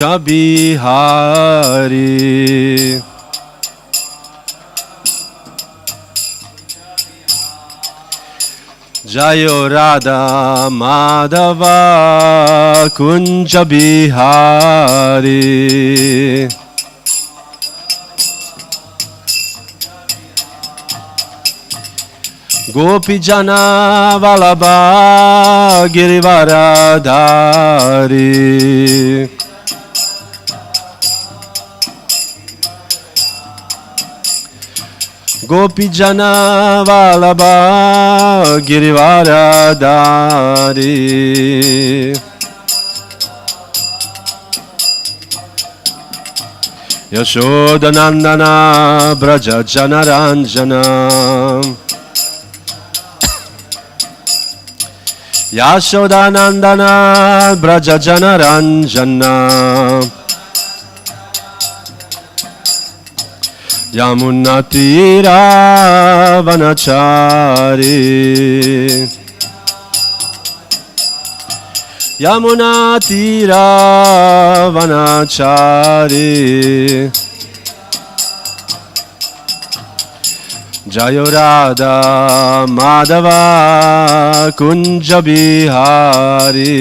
Bihari. Jayo Radha Madhava Kunja Bihari. Gopi Jana Vallabha Girivaradhari. Gopi Jana Vallabha Girivaradhari. Yashodanandana Braja Janaranjana. Yashodanandana Braja Janaranjana. Yamunatira Vanachari. Yamunatira Vanachari. Jayo Radha Madhava Kunja Bihari.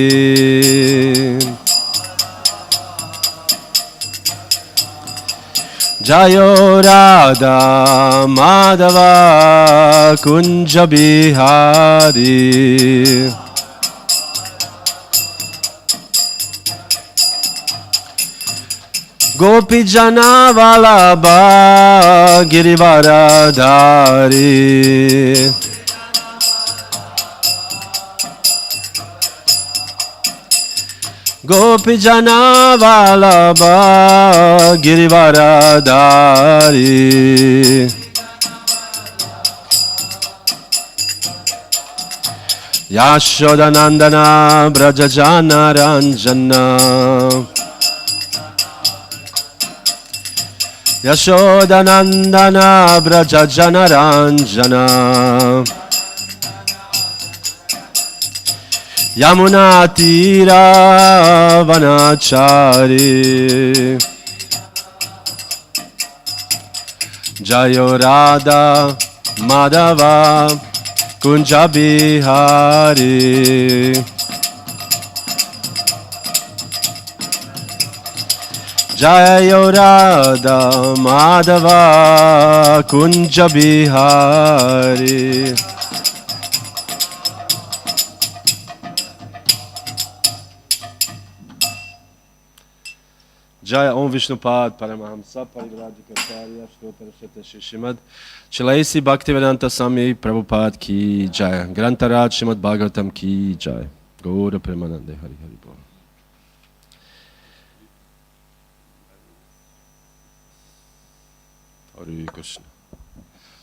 Jayo Radha Madhava Kunja Bihari. Gopi Jana Vallabha Girivaradhari. Gopi Jana Vallabha Girivaradhari. Yashodanandana Braja Janaranjana. Yashodanandana Braja Janaranjana. Yamunatira Vanachari. Jayo Radha Madhava Kunja Bihari. Jayo Radha Madhava Kunja Bihari. Jaya Om Vishnupad Paramahamsa Parivradikacharya Shrotarashata Srimad Chilaisi Bhaktivedanta Swami Prabhupada Ki Jaya. Grantaraj Srimad Bhagavatam Ki Jaya. Gaura Premanande Hari Hari Bol. Hare Krishna.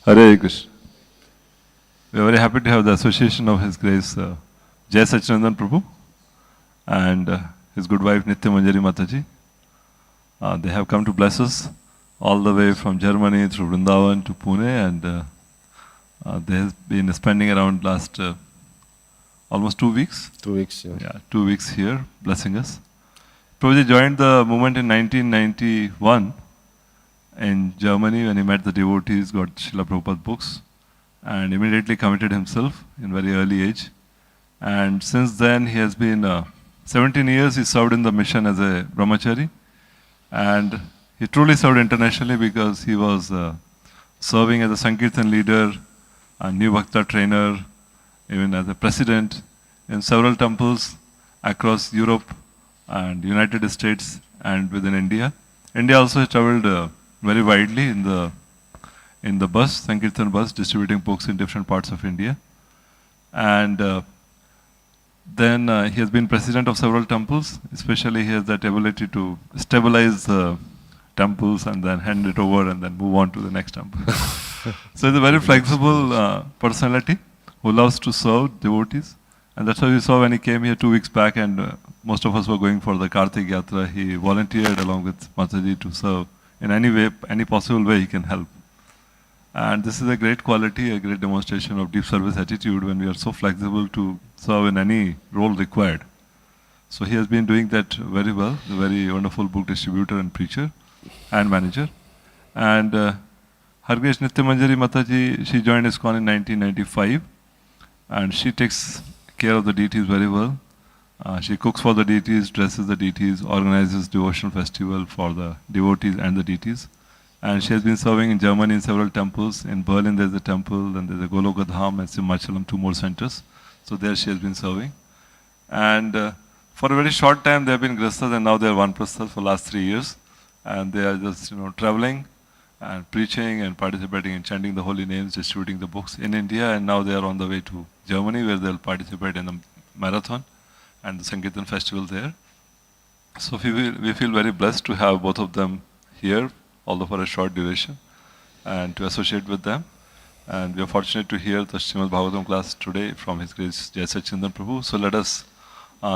Hare Krishna. We are very happy to have the association of His Grace Jai Sachinandan Prabhu and his good wife Nitya Manjari Mataji. They have come to bless us all the way from Germany through Vrindavan to Pune, and they have been spending around last almost 2 weeks. 2 weeks, yeah. Yeah, 2 weeks here blessing us. Prabhuji joined the movement in 1991 in Germany when he met the devotees, got Srila Prabhupada books, and immediately committed himself in very early age. And since then he has been 17 years he served in the mission as a brahmachari. And he truly served internationally because he was serving as a Sankirtan leader, a new Bhakta trainer, even as a president in several temples across Europe and United States and within India. India also has traveled very widely in the bus, Sankirtan bus, distributing books in different parts of India. And then he has been president of several temples, especially he has that ability to stabilize temples and then hand it over and then move on to the next temple. So he's a very flexible personality who loves to serve devotees. And that's why we saw when he came here 2 weeks back and most of us were going for the Kartik Yatra, he volunteered along with Mataji to serve in any way, any possible way he can help. And this is a great quality, a great demonstration of deep service attitude when we are so flexible to serve in any role required. So he has been doing that very well, a very wonderful book distributor and preacher and manager. And HareKrishna Nityamanjari Mataji, she joined ISKCON in 1995, and she takes care of the deities very well. She cooks for the deities, dresses the deities, organizes devotional festival for the devotees and the deities. And she has been serving in Germany in several temples. In Berlin there's a temple, and there's a Goloka Dham and Simhachalam, 2 more centers. So there she has been serving. And for a very short time they have been Grasthas, and now they are Vanprasthas for last 3 years. And they are just, traveling and preaching and participating in chanting the holy names, distributing the books in India, and now they are on the way to Germany, where they'll participate in the marathon and the Sankirtan festival there. So we feel very blessed to have both of them here, although for a short duration, and to associate with them. And we are fortunate to hear the Srimad Bhagavatam class today from His Grace Jai Sachinandan Prabhu. So let us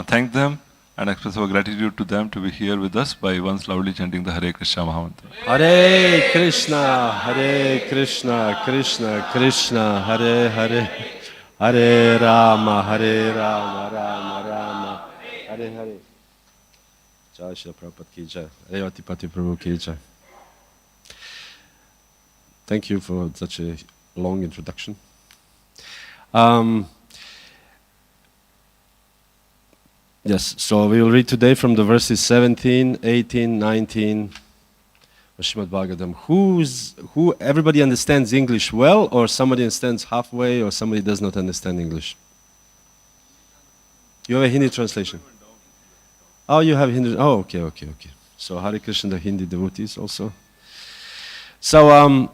thank them and express our gratitude to them to be here with us by once loudly chanting the Hare Krishna Mahamantra. Hare Krishna, Krishna Krishna, Hare Hare, Hare Rama, Rama Rama, Hare Hare. Jai Shri Prabhupada ki jai, Revati Pati Prabhu ki jai. Thank you for such a long introduction. Yes, so we will read today from the verses 17, 18, 19 of Srimad Bhagavatam. Everybody understands English well, or somebody understands halfway, or somebody does not understand English? You have a Hindi translation? Oh, you have Hindi. Oh, okay. So Hare Krishna, the Hindi devotees also. So,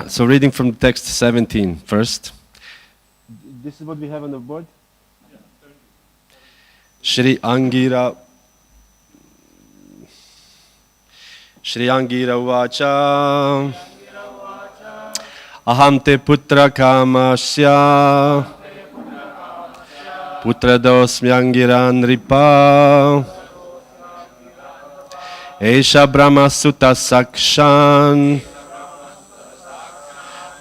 so reading from text 17 first. This is what we have on the board? Shri Angira Vacha Aham te putra kamasya Putra dosmyangiran ripa Esha Brahma Sutta Sakshan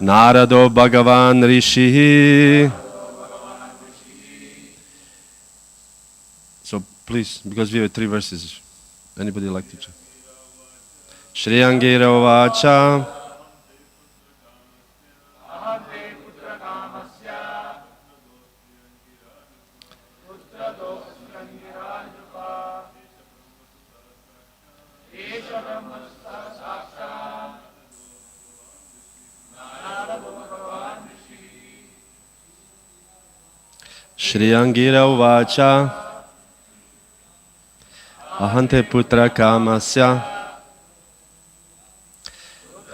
Narado Bhagavan Rishi. So please, because we have 3 verses, anybody like to check? Shri Angira Vacha Shri Angira Vacha Ahante putra kamasya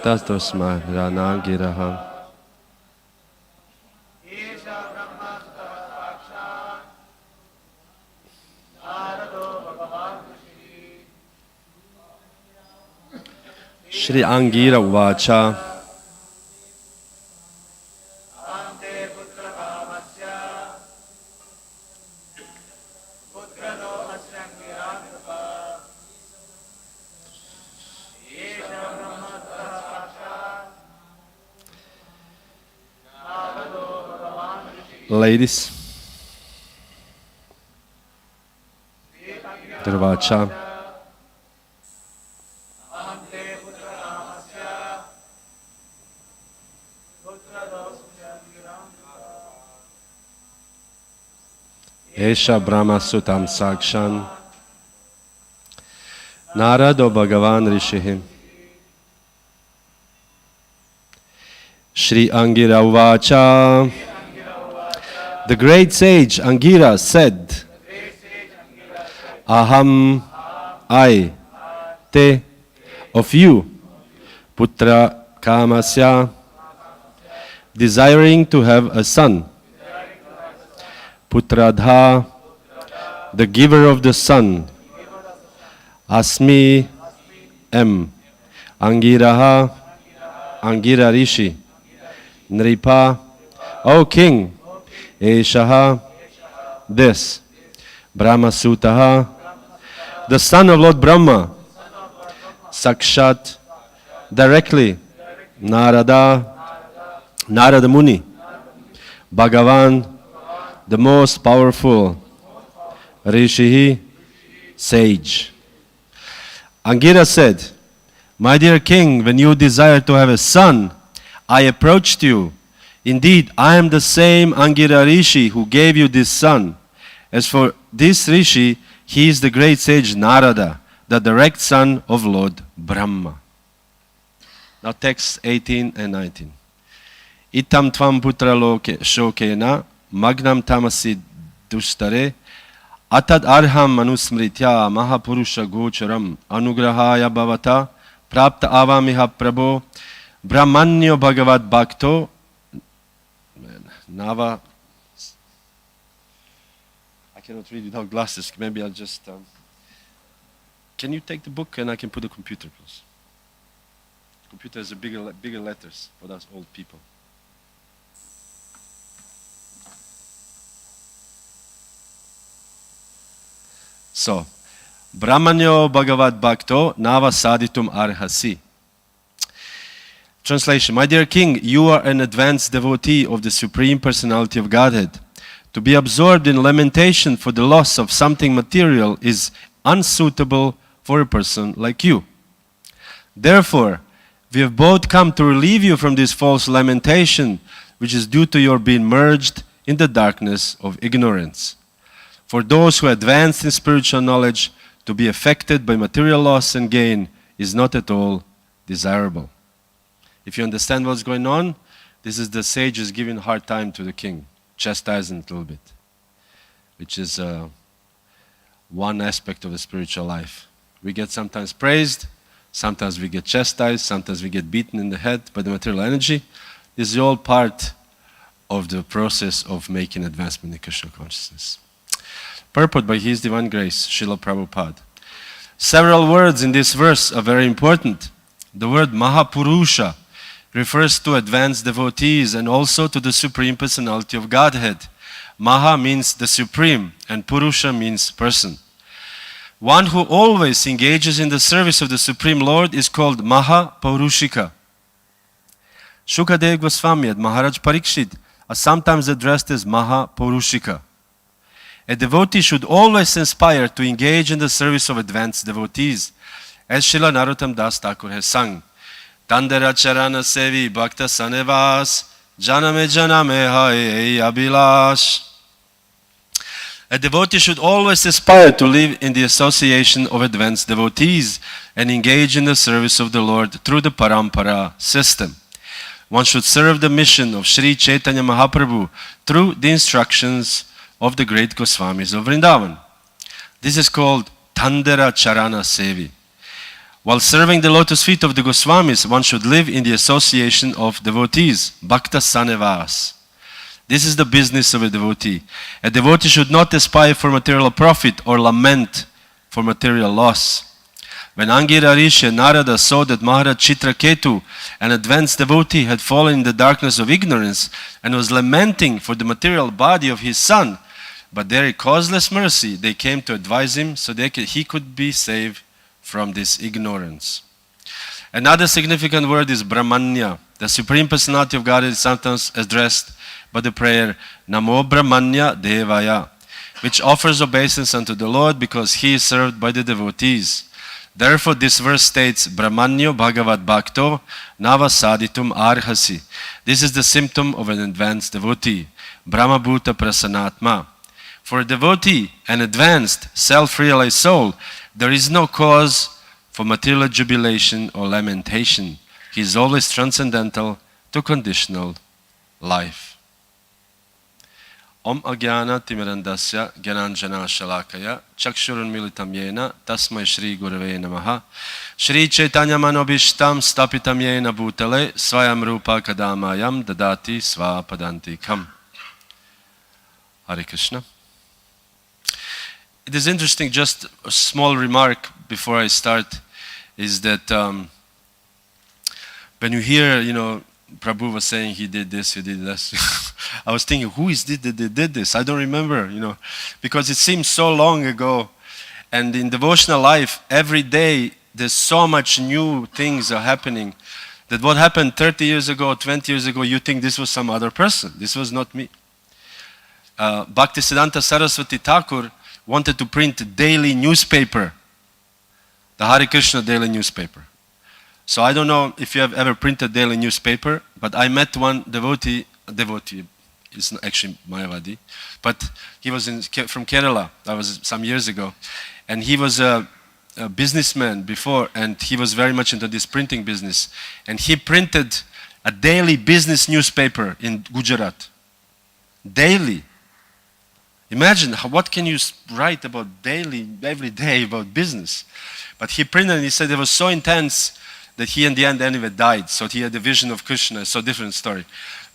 Tasdosma ranagiraha. Shri Angira Vacha Ladies, Durvacha, Esha Brahma Sutam Sakshan, Narado Bhagavan Rishihim, Shri Angira Vacha. The great sage Angira said, Aham, I, te, of you, putra kamasya, desiring to have a son, putradha, the giver of the son, asmi, am, Angiraha, Angira Rishi, Nripa, O king, Eshaha, this, Brahma Sutaha, the son of Lord Brahma, Sakshat, directly, Narada Muni, Bhagavan, the most powerful, Rishihi, sage. Angira said, "My dear king, when you desire to have a son, I approached you. Indeed, I am the same Angira Rishi who gave you this son. As for this Rishi, he is the great sage Narada, the direct son of Lord Brahma." Now text 18 and 19. Itam tvam putra loke shokena magnam tamasi dushtare atad arham manusmritya mahapurusha gocharam anugrahaya bhavata prapta avamiha prabho brahmanyo bhagavad bhakto nava. I cannot read without glasses. Maybe I'll just can you take the book and I can put the computer, please? Computer has a bigger letters for us old people. So, Brahmanyo Bhagavad Bhakto Nava Saditum Arhasi. Translation: My dear king, you are an advanced devotee of the Supreme Personality of Godhead. To be absorbed in lamentation for the loss of something material is unsuitable for a person like you. Therefore, we have both come to relieve you from this false lamentation, which is due to your being merged in the darkness of ignorance. For those who advance in spiritual knowledge, to be affected by material loss and gain is not at all desirable. If you understand what's going on, this is the sages giving a hard time to the king, chastising it a little bit, which is one aspect of the spiritual life. We get sometimes praised, sometimes we get chastised, sometimes we get beaten in the head by the material energy. This is all part of the process of making advancement in Krishna consciousness. Purport by His Divine Grace, Srila Prabhupada. Several words in this verse are very important. The word Mahapurusha refers to advanced devotees and also to the Supreme Personality of Godhead. Maha means the Supreme and Purusha means person. One who always engages in the service of the Supreme Lord is called Mahapurushika. Shukadev Goswami and Maharaj Parikshit are sometimes addressed as Mahapurushika. A devotee should always aspire to engage in the service of advanced devotees, as Srila Narottam Das Thakur has sung. Tandera charana sevi bhakta sanevas janame janame hai abhilash. A devotee should always aspire to live in the association of advanced devotees and engage in the service of the Lord through the parampara system. One should serve the mission of Sri Chaitanya Mahaprabhu through the instructions of the great Goswamis of Vrindavan. This is called Tandera Charana Sevi. While serving the lotus feet of the Goswamis, one should live in the association of devotees, Bhakta Sanevas. This is the business of a devotee. A devotee should not aspire for material profit or lament for material loss. When Angira Rishi and Narada saw that Maharaj Chitraketu, an advanced devotee, had fallen in the darkness of ignorance and was lamenting for the material body of his son, but their causeless mercy, they came to advise him so that he could be saved from this ignorance. Another significant word is Brahmanya. The Supreme Personality of God is sometimes addressed by the prayer Namo Brahmanya Devaya, which offers obeisance unto the Lord because he is served by the devotees. Therefore, this verse states, Brahmanyo Bhagavad Bhakto Nava Saditum Arhasi. This is the symptom of an advanced devotee, Brahma Bhuta Prasanatma. For a devotee, an advanced, self-realized soul, there is no cause for material jubilation or lamentation. He is always transcendental to conditional life. Om Agyana Timirandasya Gyananjana Shalakaya Chakshurun Militam Yena Tasmai Shri Gurave Namaha Shri Chaitanya Manobishtam Stapitam Yena Bhutale Swayam Rupa Kadamayam Dadati Svapadantikam. Hare Krishna. It is interesting, just a small remark before I start, is that when you hear, Prabhu was saying he did this, he did this. I was thinking, who is this that did this? I don't remember, because it seems so long ago. And in devotional life, every day, there's so much new things are happening that what happened 30 years ago, 20 years ago, you think this was some other person. This was not me. Bhaktisiddhanta Saraswati Thakur wanted to print a daily newspaper, the HareKrishna daily newspaper. So I don't know if you have ever printed daily newspaper, but I met one devotee is actually Mayavadi, but he was from Kerala. That was some years ago. And he was a businessman before, and he was very much into this printing business. And he printed a daily business newspaper in Gujarat. Daily. Imagine, what can you write about daily, every day about business? But he printed and he said it was so intense that he in the end anyway died. So he had the vision of Krishna, so different story.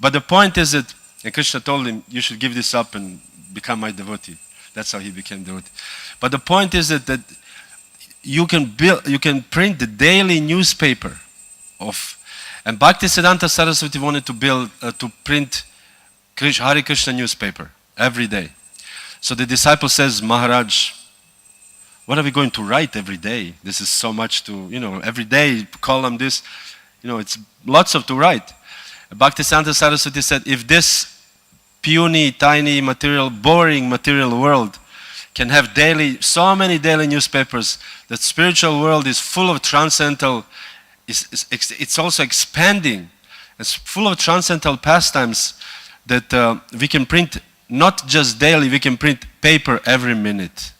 But the point is that, and Krishna told him, you should give this up and become my devotee. That's how he became devotee. But the point is that you can print the daily newspaper of, and Bhaktisiddhanta Saraswati wanted to print HareKrishna newspaper every day. So the disciple says, Maharaj, what are we going to write every day? This is so much to, every day, column this, it's lots of to write. Bhaktisiddhanta Saraswati said, if this puny, tiny, boring material world can have so many daily newspapers, the spiritual world is full of transcendental, it's also expanding. It's full of transcendental pastimes that we can print, not just daily, we can print paper every minute.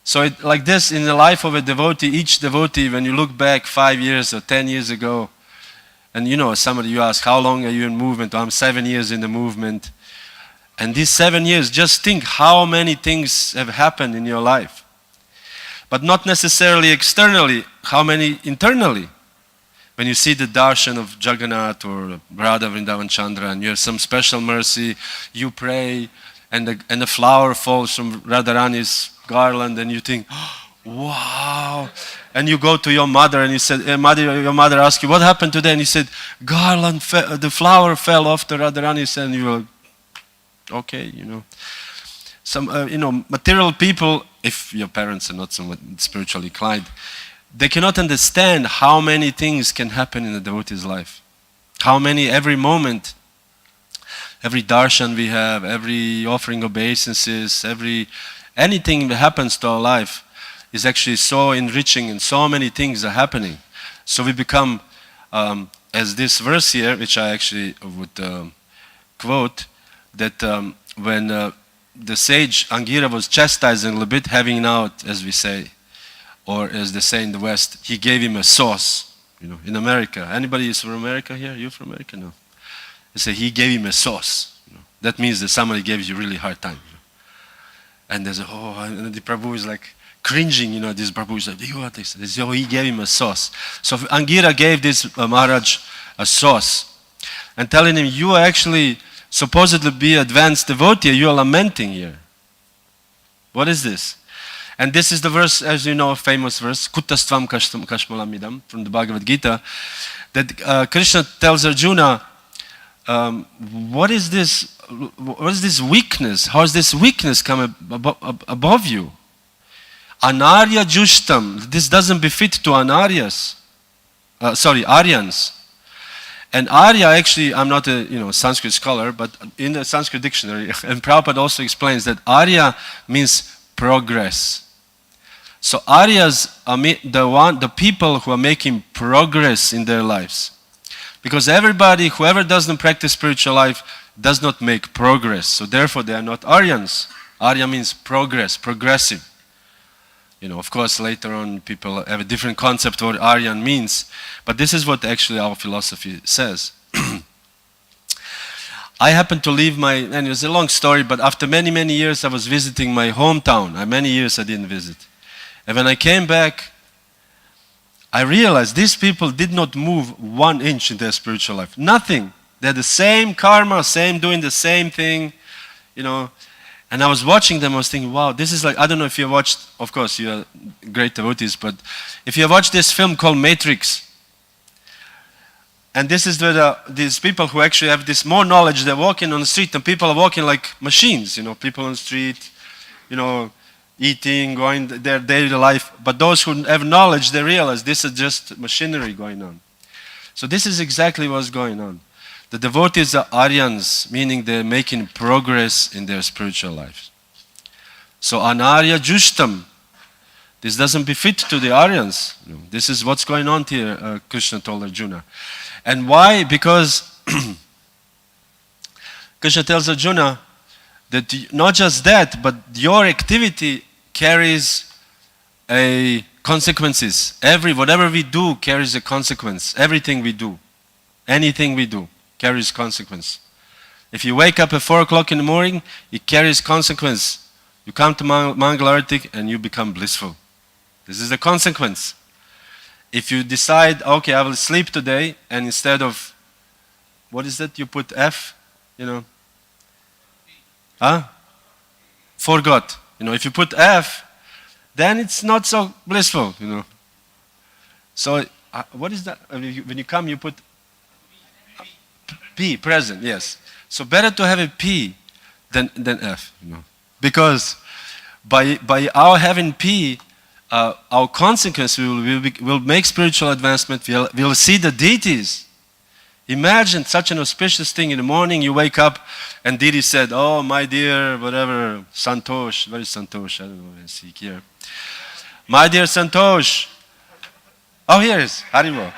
So like this, in the life of a devotee, each devotee, when you look back 5 years or 10 years ago, and somebody you ask, how long are you in movement? I'm 7 years in the movement. And these 7 years, just think how many things have happened in your life. But not necessarily externally, how many internally. When you see the darshan of Jagannath or Radha Vrindavan Chandra and you have some special mercy, you pray and the flower falls from Radharani's garland and you think, wow. And you go to your mother and you said, your mother asked you, what happened today? And you said, the flower fell off the Radharani's, and you were, okay, Some, material people, if your parents are not somewhat spiritually inclined, they cannot understand how many things can happen in a devotee's life. How many, every moment, every darshan we have, every offering obeisances, anything that happens to our life is actually so enriching and so many things are happening. So we become, as this verse here, which I actually would quote, that when the sage Angira was chastising a little bit, having out, as we say, or as they say in the West, he gave him a sauce, in America. Anybody is from America here? You from America? No. They say he gave him a sauce. That means that somebody gave you a really hard time. And there's and the Prabhu is like cringing, this Prabhu is like, what is this? He gave him a sauce. So Angira gave this Maharaj a sauce and telling him, you are actually supposedly be advanced devotee, you are lamenting here. What is this? And this is the verse, as you know, a famous verse, Kutastvam Kashmalamidam, from the Bhagavad Gita, that Krishna tells Arjuna, what is this weakness? How has this weakness come above you? Anarya Jushtam, this doesn't befit to Aryans. And Arya, actually, I'm not a Sanskrit scholar, but in the Sanskrit dictionary, and Prabhupada also explains that Arya means progress. So Aryas are the people who are making progress in their lives. Because whoever doesn't practice spiritual life, does not make progress. So therefore they are not Aryans. Arya means progress, progressive. Of course, later on people have a different concept of what Aryan means, but this is what actually our philosophy says. I happened to leave and it was a long story, but after many, many years I was visiting my hometown. Many years I didn't visit. And when I came back, I realized these people did not move 1 inch in their spiritual life. Nothing. They had the same karma, doing the same thing, And I was watching them, I was thinking, wow, this is like, I don't know if you watched, of course, you are great devotees, but if you watched this film called Matrix, and this is where these people who actually have this more knowledge, they're walking on the street and people are walking like machines, people on the street, eating, going their daily life. But those who have knowledge, they realize this is just machinery going on. So this is exactly what's going on. The devotees are Aryans, meaning they're making progress in their spiritual lives. So anarya jushtam. This doesn't befit to the Aryans. This is what's going on here, Krishna told Arjuna. And why? Because Krishna tells Arjuna that not just that, but your activity carries a consequences. Whatever we do carries a consequence. Everything we do, anything we do carries consequence. If you wake up at 4 o'clock in the morning, it carries consequence. You come to Mangalartik and you become blissful. This is the consequence. If you decide, okay, I will sleep today, and instead of, what is that? You put F, Forgot. If you put F, then it's not so blissful, So, what is that? When you come, you put P, present, yes. So better to have a P than F, Because by our having P, our consequence will make spiritual advancement. We'll see the deities. Imagine such an auspicious thing in the morning. You wake up and deity said, "Oh, my dear, whatever, Santosh." Where is Santosh? I don't know. I see here. My dear Santosh. Oh, here is Haribo.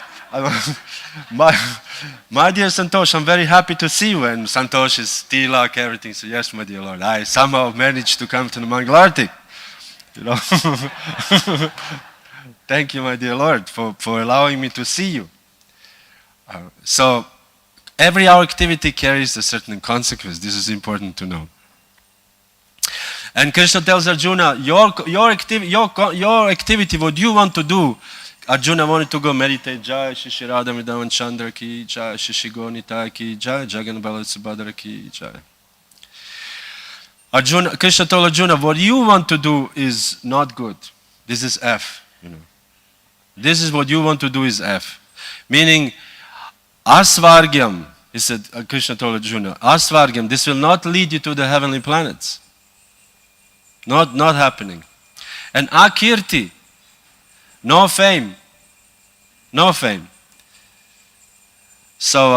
My dear Santosh, I'm very happy to see you. And Santosh is tilak, everything. So yes, my dear Lord, I somehow managed to come to the Mangalartik. Thank you, my dear Lord, for allowing me to see you. So every our activity carries a certain consequence. This is important to know. And Krishna tells Arjuna, your activity, what you want to do. Arjuna wanted to go meditate. Jai Shishi Radha Midavan Chandra ki Jai, Shishi Gonita ki Jai, Jagan Bala Subhadra ki Jai. Krishna told Arjuna, what you want to do is not good. This is F. This is what you want to do is F. Meaning, Asvargyam, he said, Krishna told Arjuna, Asvargyam, this will not lead you to the heavenly planets. Not happening. And Akirti, no fame. No fame. So,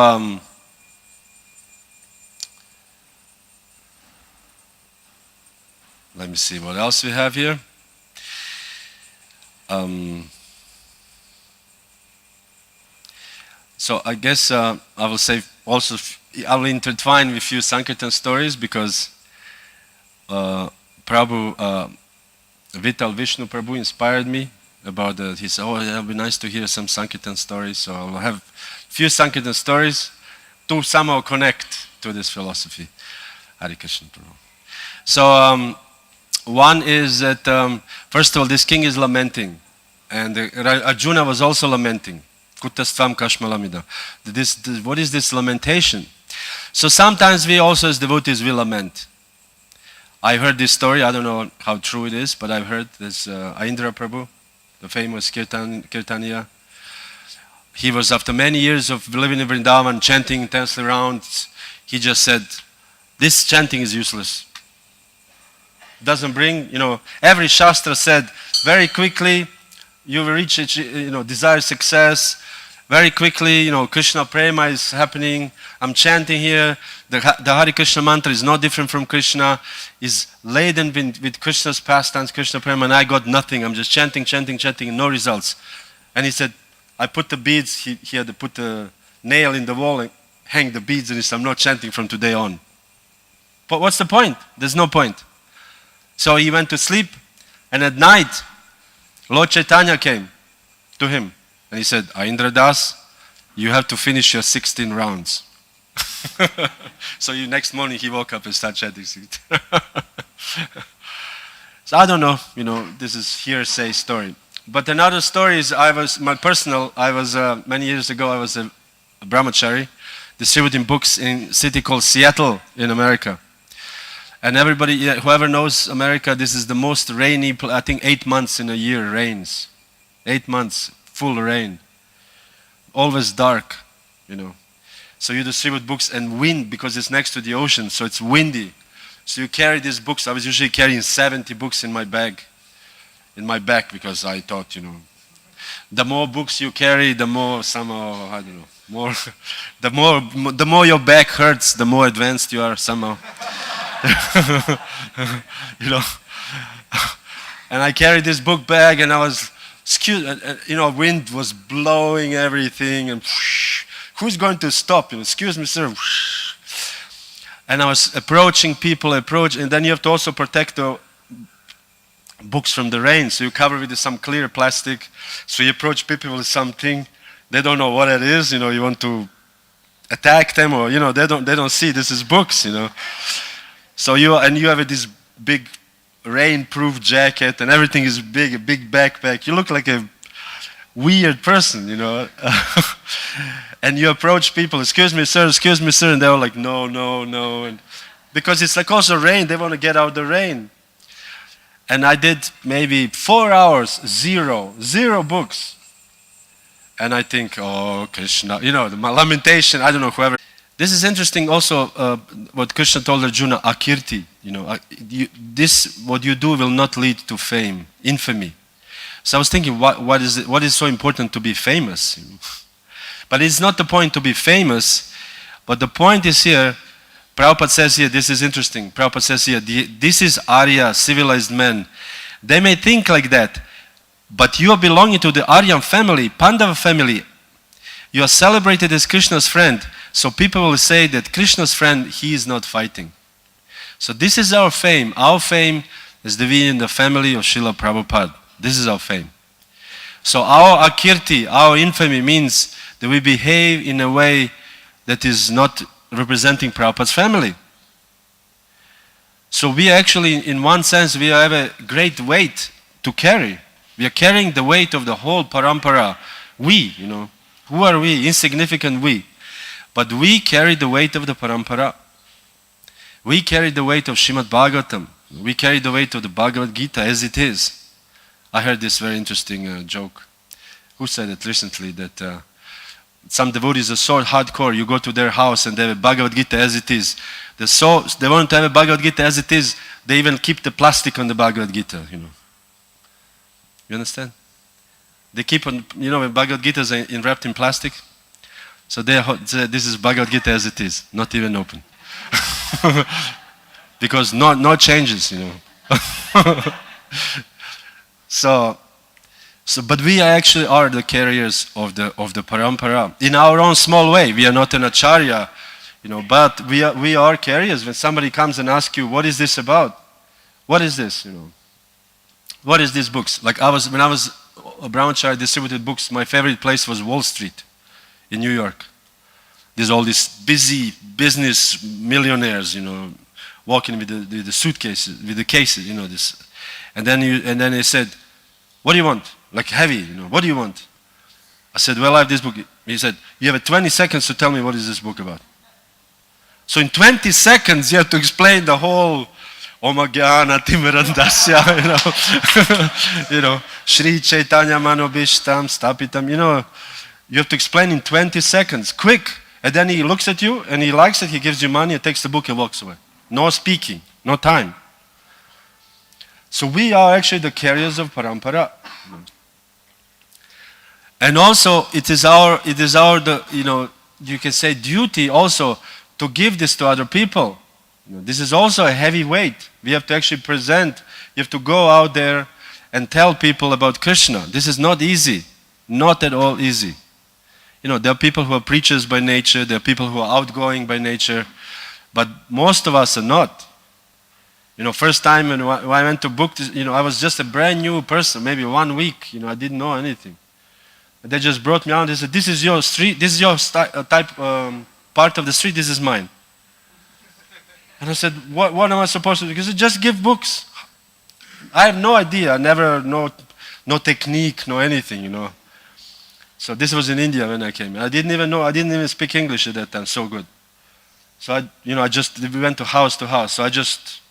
let me see what else we have here. So I guess I will say also, I will intertwine with a few Sankirtan stories because Prabhu, Vital Vishnu Prabhu inspired me about he said, oh, it would be nice to hear some Sankirtan stories. So I will have a few Sankirtan stories to somehow connect to this philosophy. Hare Krishna Prabhu. So one is that, first of all, this king is lamenting. And Arjuna was also lamenting. Kutastvam Kashmalamida. What is this lamentation? So sometimes we also as devotees will lament. I heard this story, I don't know how true it is, but I've heard this Aindra Prabhu, the famous Kirtaniya. He was, after many years of living in Vrindavan, chanting intensely around, he just said, this chanting is useless. Doesn't bring, every Shastra said, very quickly, you will reach, desire success. Very quickly, Krishna Prema is happening. I'm chanting here. The Hare Krishna mantra is not different from Krishna. Is laden with Krishna's pastimes, Krishna Prema, and I got nothing. I'm just chanting, no results. And he said, I put the beads. He had to put the nail in the wall and hang the beads, and he said, I'm not chanting from today on. But what's the point? There's no point. So he went to sleep, and at night, Lord Chaitanya came to him. And he said, Aindra Das, you have to finish your 16 rounds. So next morning he woke up and started chanting. So I don't know, this is hearsay story. But another story is, many years ago, I was a brahmachari, distributing books in a city called Seattle in America. And everybody, whoever knows America, this is the most rainy, I think 8 months in a year rains. 8 months. Full rain, always dark, So you distribute books and wind because it's next to the ocean, so it's windy. So you carry these books. I was usually carrying 70 books in my back, because I thought, the more books you carry, the more somehow, I don't know, the more your back hurts, the more advanced you are somehow. And I carried this book bag, and I was, wind was blowing everything, and who's going to stop? Excuse me, sir. And I was approaching people, and then you have to also protect the books from the rain, so you cover with some clear plastic. So you approach people with something, they don't know what it is, you want to attack them, or they don't see this is books, So you have this big rain-proof jacket, and everything is big, a big backpack. You look like a weird person, And you approach people, excuse me, sir, and they were like, no, and because it's like also rain, they want to get out the rain. And I did maybe 4 hours, zero books. And I think, oh, Krishna, the lamentation, I don't know, whoever. This is interesting also, what Krishna told Arjuna, akirti, what you do will not lead to fame, infamy. So I was thinking, what is so important to be famous? But it's not the point to be famous, but the point is here, Prabhupada says here, this is interesting, Prabhupada says here, this is Arya, civilized men. They may think like that, but you are belonging to the Aryan family, Pandava family. You are celebrated as Krishna's friend, so people will say that Krishna's friend, he is not fighting. So this is our fame. Our fame is to be in the family of Srila Prabhupada. This is our fame. So our akirti, our infamy means that we behave in a way that is not representing Prabhupada's family. So we actually, in one sense, we have a great weight to carry. We are carrying the weight of the whole parampara. We, who are we? Insignificant we. But we carry the weight of the parampara. We carry the weight of Srimad Bhagavatam. We carry the weight of the Bhagavad Gita as it is. I heard this very interesting joke. Who said it recently? That some devotees are so hardcore, you go to their house and they have a Bhagavad Gita as it is. They want to have a Bhagavad Gita as it is, they even keep the plastic on the Bhagavad Gita, You understand? They keep on, when Bhagavad Gita is wrapped in plastic, so this is Bhagavad Gita as it is, not even open. Because no changes, But we actually are the carriers of the parampara. In our own small way, we are not an acharya, but we are carriers. When somebody comes and asks you, what is this about? What is this, What is these books? Like when I was a brahmachari, I distributed books. My favorite place was Wall Street in New York. There's all these busy business millionaires, walking with the suitcases, with the cases, this. And then they said, what do you want? Like heavy, what do you want? I said, well, I have this book. He said, you have 20 seconds to tell me what is this book about. So in 20 seconds, you have to explain the whole Omagyana Timirandasya, Shri Chaitanya Manobishtam Stapitam, you have to explain in 20 seconds, quick. And then he looks at you and he likes it, he gives you money, he takes the book and walks away. No speaking, no time. So we are actually the carriers of parampara. And also it is our you can say duty also to give this to other people. This is also a heavy weight. We have to actually present, you have to go out there and tell people about Krishna. This is not easy, not at all easy. There are people who are preachers by nature, there are people who are outgoing by nature, but most of us are not. First time when I went to book this, I was just a brand new person, maybe 1 week, I didn't know anything. And they just brought me out, they said, this is your street, this is your part of the street, this is mine. And I said, what am I supposed to do? Because just give books. I have no idea, I never, no technique, no anything, So this was in India when I came. I didn't even speak English at that time so good. So we went to house. So I just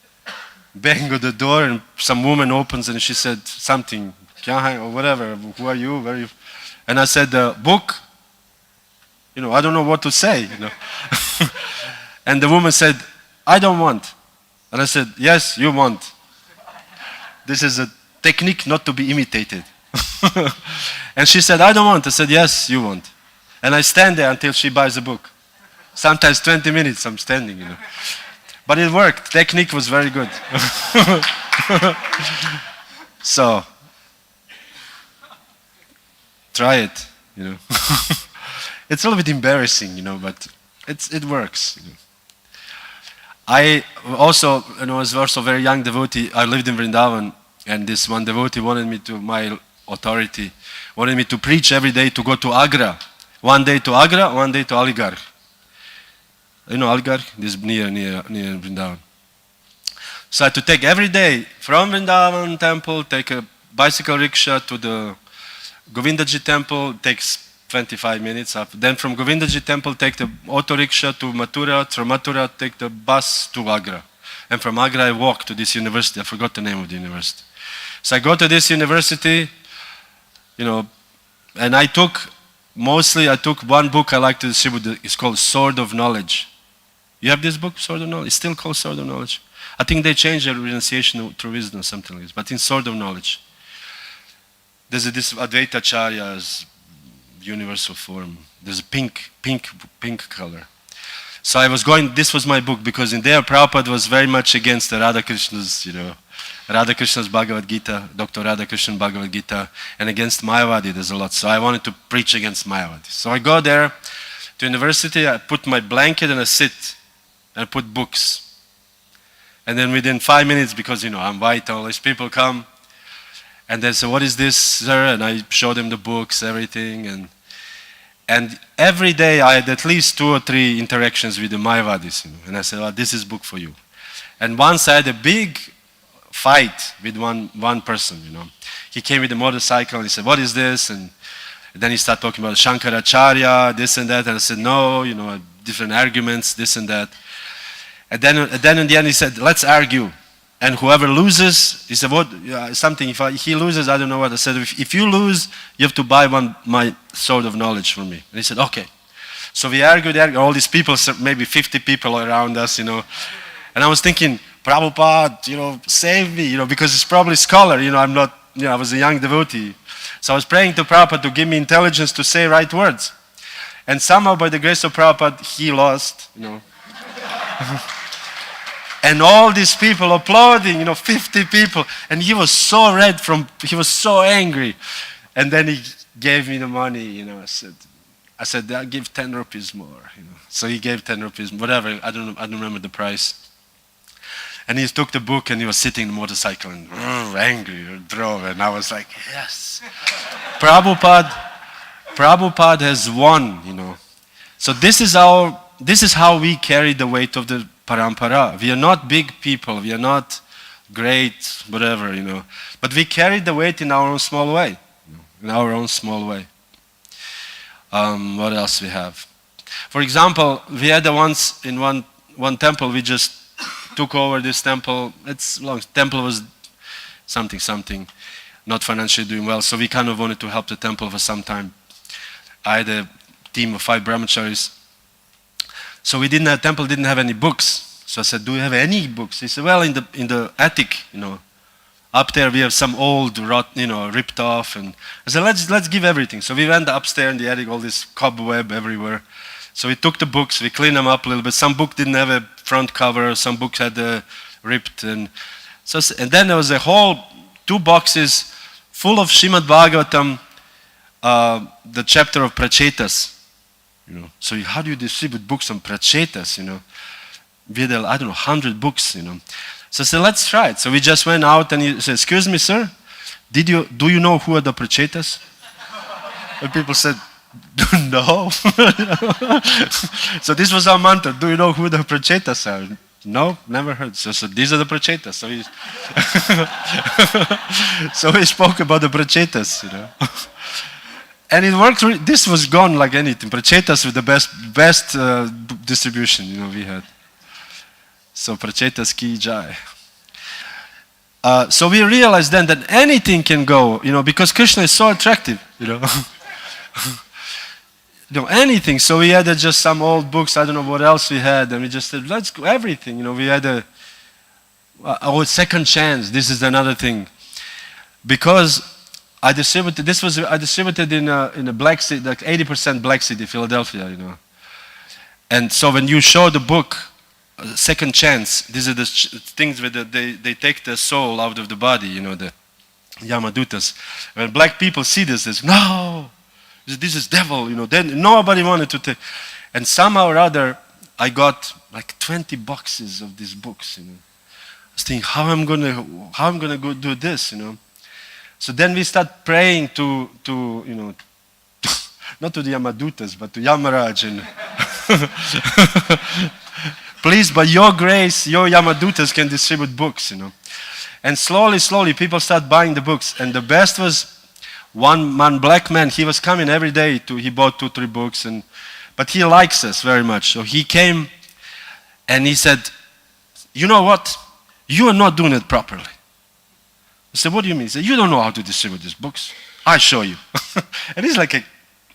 banged on the door and some woman opens and she said something, or whatever, who are you, where are you? And I said, book. I don't know what to say, And the woman said, I don't want. And I said, yes, you want. This is a technique not to be imitated. And she said, I don't want. I said, yes, you want. And I stand there until she buys the book. Sometimes 20 minutes I'm standing, But it worked. Technique was very good. So, try it, It's a little bit embarrassing, but it works. I also, was also a very young devotee. I lived in Vrindavan, and this one devotee wanted me to, my authority, wanted me to preach every day, to go to Agra. One day to Agra, one day to Aligarh. Aligarh? This is near Vrindavan. So I had to take every day from Vrindavan temple, take a bicycle rickshaw to the Govindaji temple, takes 25 minutes up. Then from Govindaji temple, take the auto rickshaw to Mathura. From Mathura, take the bus to Agra. And from Agra, I walk to this university. I forgot the name of the university. So I go to this university, and I took one book I like to distribute. It's called Sword of Knowledge. You have this book, Sword of Knowledge? It's still called Sword of Knowledge. I think they changed their renunciation through wisdom or something like this. But in Sword of Knowledge, there's this Advaita Acharya's universal form. There's a pink color. So I was going, this was my book, because in there Prabhupada was very much against the Radha Krishna's, Radha Krishna's Bhagavad Gita, Dr. Radha Krishna Bhagavad Gita, and against Mayavadi there's a lot. So I wanted to preach against Mayavadi. So I go there to university, I put my blanket and I sit, and I put books. And then within 5 minutes, because I'm white, all these people come, and they say, "What is this, sir?" And I show them the books, everything, and every day I had at least 2 or 3 interactions with the Mayavadis, and I said, "Oh, this is book for you." And once I had a big fight with one person, He came with a motorcycle and he said, "What is this?" And then he started talking about Shankaracharya, this and that, and I said, "No, different arguments, this and that." And then in the end he said, "Let's argue. And whoever loses," he said, "What? Something, if he loses, I don't know what." I said, if you lose, you have to buy my sword of knowledge from me." And he said, "Okay." So we argued, all these people, maybe 50 people around us, And I was thinking, Prabhupada, save me, because he's probably a scholar, I'm not, I was a young devotee. So I was praying to Prabhupada to give me intelligence to say right words. And somehow by the grace of Prabhupada, he lost, And all these people applauding, 50 people. And he was so red he was so angry. And then he gave me the money, I said, "I'll give 10 rupees more, So he gave 10 rupees, whatever, I don't remember the price. And he took the book and he was sitting in the motorcycle and angry, drove. And I was like, yes. Prabhupada has won, So this is how we carry the weight of the parampara. We are not big people. We are not great, whatever, But we carry the weight in our own small way. In our own small way. What else we have? For example, we had once in one temple, we just took over this temple. It's long. Temple was something, not financially doing well. So we kind of wanted to help the temple for some time. I had a team of 5 brahmacharis. So temple didn't have any books. So I said, "Do you have any books?" He said, "Well, in the attic, up there we have some old ripped off." And I said, let's give everything. So we went upstairs in the attic, all this cobweb everywhere. So we took the books, we cleaned them up a little bit. Some book didn't have a front cover, some books had ripped, and then there was a whole 2 boxes full of Srimad Bhagavatam, the chapter of Prachetas. So how do you distribute books on Prachetas? We had, 100 books. So I said, let's try it. So we just went out and he said, "Excuse me, sir, do you know who are the Prachetas?" And people said, "No." So this was our mantra. "Do you know who the Prachetas are?" "No, never heard." So these are the Prachetas. So we spoke about the Prachetas, And it worked. This was gone like anything. Prachetas with the best distribution, we had. So Prachetas ki jai. So we realized then that anything can go, because Krishna is so attractive, Anything. So we had just some old books. I don't know what else we had, and we just said, "Let's go everything." We had our second chance. This is another thing, because I distributed in a black city, like 80% black city, Philadelphia, And so when you show the book, second chance. These are the things where they take the soul out of the body, the Yamadutas. When black people see this, they say, no, this is devil, Then nobody wanted to take. And somehow or other, I got like 20 boxes of these books, I was thinking, how I'm gonna go do this, So then we start praying to not to the Yamadutas, but to Yamaraj. And please, by your grace, your Yamadutas can distribute books, And slowly, people start buying the books. And the best was one black man. He was coming every day. He bought 2-3 books, but he likes us very much. So he came, and he said, you know what? You are not doing it properly. I said, what do you mean? He said, you don't know how to distribute these books. I show you. And he's like a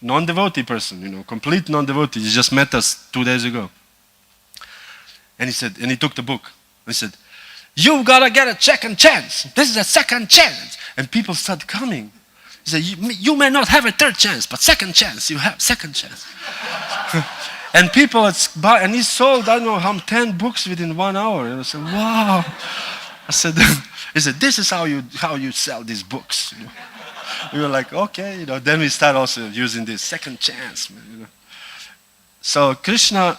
non-devotee person, complete non-devotee. He just met us 2 days ago. And he took the book. He said, you gotta get a second chance. This is a second chance. And people start coming. He said, you may not have a third chance, but second chance, you have second chance. And people, and he sold, I don't know how, 10 books within 1 hour. And I said, wow. He said, this is how you sell these books. We were like, okay, then we start also using this second chance. So Krishna,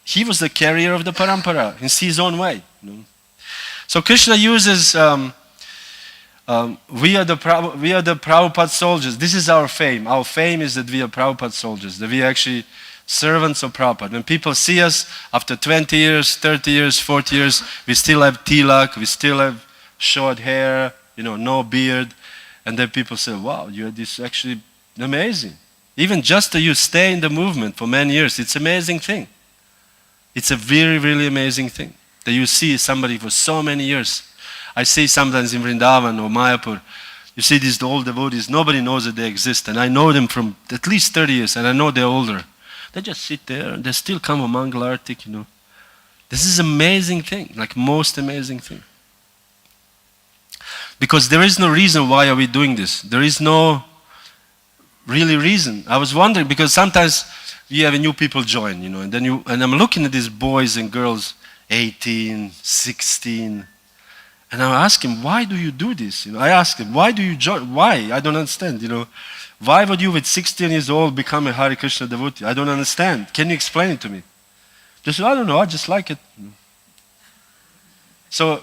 he was the carrier of the parampara in his own way. So Krishna uses, we are the Prabhupada soldiers. This is our fame. Our fame is that we are Prabhupada soldiers, that we are actually servants of Prabhupada. When people see us after 20 years, 30 years, 40 years, we still have tilak, we still have short hair, no beard. And then people say, wow, this is actually amazing. Even just that you stay in the movement for many years, it's an amazing thing. It's a very, really amazing thing that you see somebody for so many years. I see sometimes in Vrindavan or Mayapur, you see these old devotees, nobody knows that they exist. And I know them from at least 30 years, and I know they're older. They just sit there, and they still come on Mangala Artik, This is an amazing thing, like most amazing thing. Because there is no reason why are we doing this. There is no really reason. I was wondering, because sometimes you have new people join, and I'm looking at these boys and girls, 18, 16, and I ask him, why do you do this? I ask him, why do you join? Why? I don't understand, Why would you with 16 years old become a Hare Krishna devotee? I don't understand. Can you explain it to me? Just, I don't know, I just like it. So,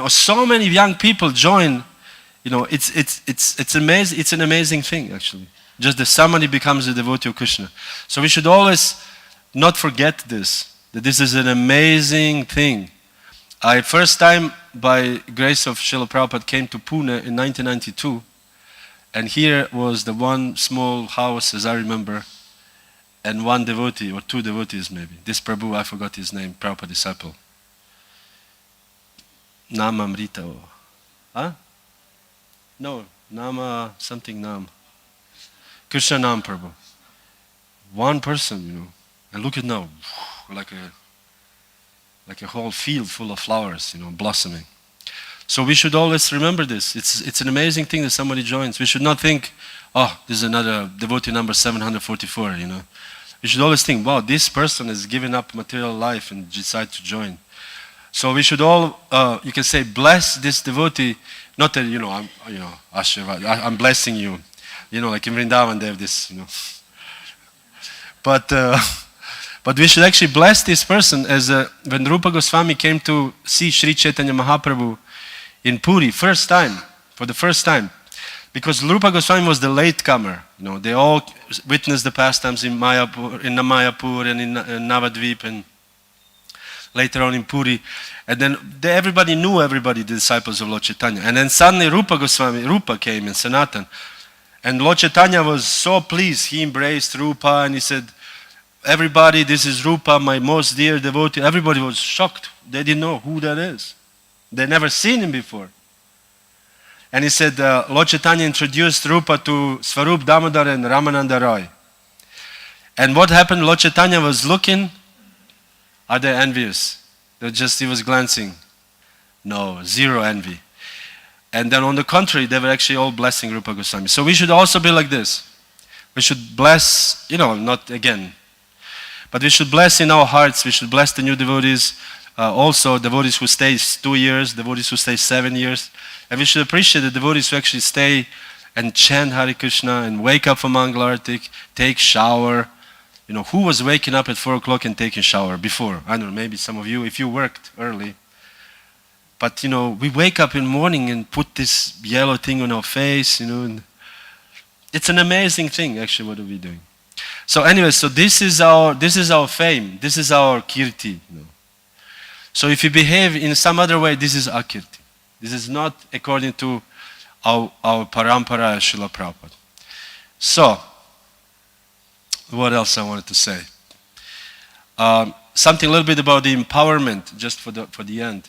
so many young people join, it's amazing, it's an amazing thing actually. Just that somebody becomes a devotee of Krishna. So we should always not forget this, that this is an amazing thing. I first time, by grace of Srila Prabhupada, came to Pune in 1992, and here was the one small house, as I remember, and one devotee, or 2 devotees maybe. This Prabhu, I forgot his name, Prabhupada disciple. Nama Amrita. Huh? No, Nama something Nam. Krishna Nam Prabhu. One person, And look at now, like a whole field full of flowers, blossoming. So we should always remember this. It's an amazing thing that somebody joins. We should not think, oh, this is another devotee number 744, We should always think, wow, this person has given up material life and decided to join. So we should all, you can say, bless this devotee. Not that, I'm blessing you. Like in Vrindavan they have this, But we should actually bless this person as when Rupa Goswami came to see Sri Chaitanya Mahaprabhu in Puri, for the first time. Because Rupa Goswami was the latecomer. They all witnessed the pastimes in Mayapur, and in Navadvip, and later on in Puri. And then everybody knew everybody, the disciples of Lord Chaitanya. And then suddenly Rupa came in Sanatan. And Lord Chaitanya was so pleased. He embraced Rupa and he said, everybody, this is Rupa, my most dear devotee. Everybody was shocked. They didn't know who that is. They never seen him before. And he said, Lord Chaitanya introduced Rupa to Swarup Damodar and Ramananda Roy. And what happened? Lord Chaitanya was looking. Are they envious? He was glancing. No, zero envy. And then on the contrary, they were actually all blessing Rupa Goswami. So we should also be like this. We should bless, not again. But we should bless in our hearts, we should bless the new devotees, also devotees who stay 2 years, devotees who stay 7 years. And we should appreciate the devotees who actually stay and chant Hare Krishna and wake up for Mangalarti, take shower. You know, who was waking up at 4 o'clock and taking shower before? I don't know, maybe some of you, if you worked early. But, you know, we wake up in the morning and put this yellow thing on our face, you know. And it's an amazing thing, actually, what are we doing? So anyway, so this is our fame. This is our kirti. You know. So if you behave in some other way, this is akirti. This is not according to our parampara, Srila Prabhupada. So, what else I wanted to say? Something a little bit about the empowerment, just for the end.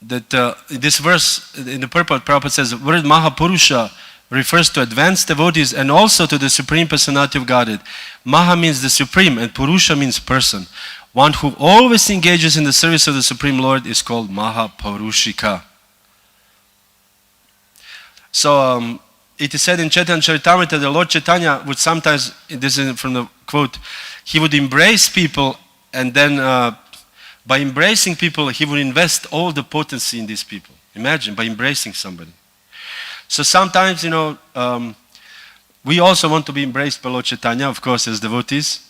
This verse in the purport, Prabhupada says, the word Mahapurusha refers to advanced devotees and also to the Supreme Personality of Godhead. Maha means the Supreme and Purusha means person. One who always engages in the service of the Supreme Lord is called Mahapurushika. So, it is said in Chaitanya Charitamrita that the Lord Chaitanya would sometimes, this is from the quote, he would embrace people and then by embracing people, he would invest all the potency in these people. Imagine, by embracing somebody. So sometimes, you know, we also want to be embraced by Lord Chaitanya, of course, as devotees,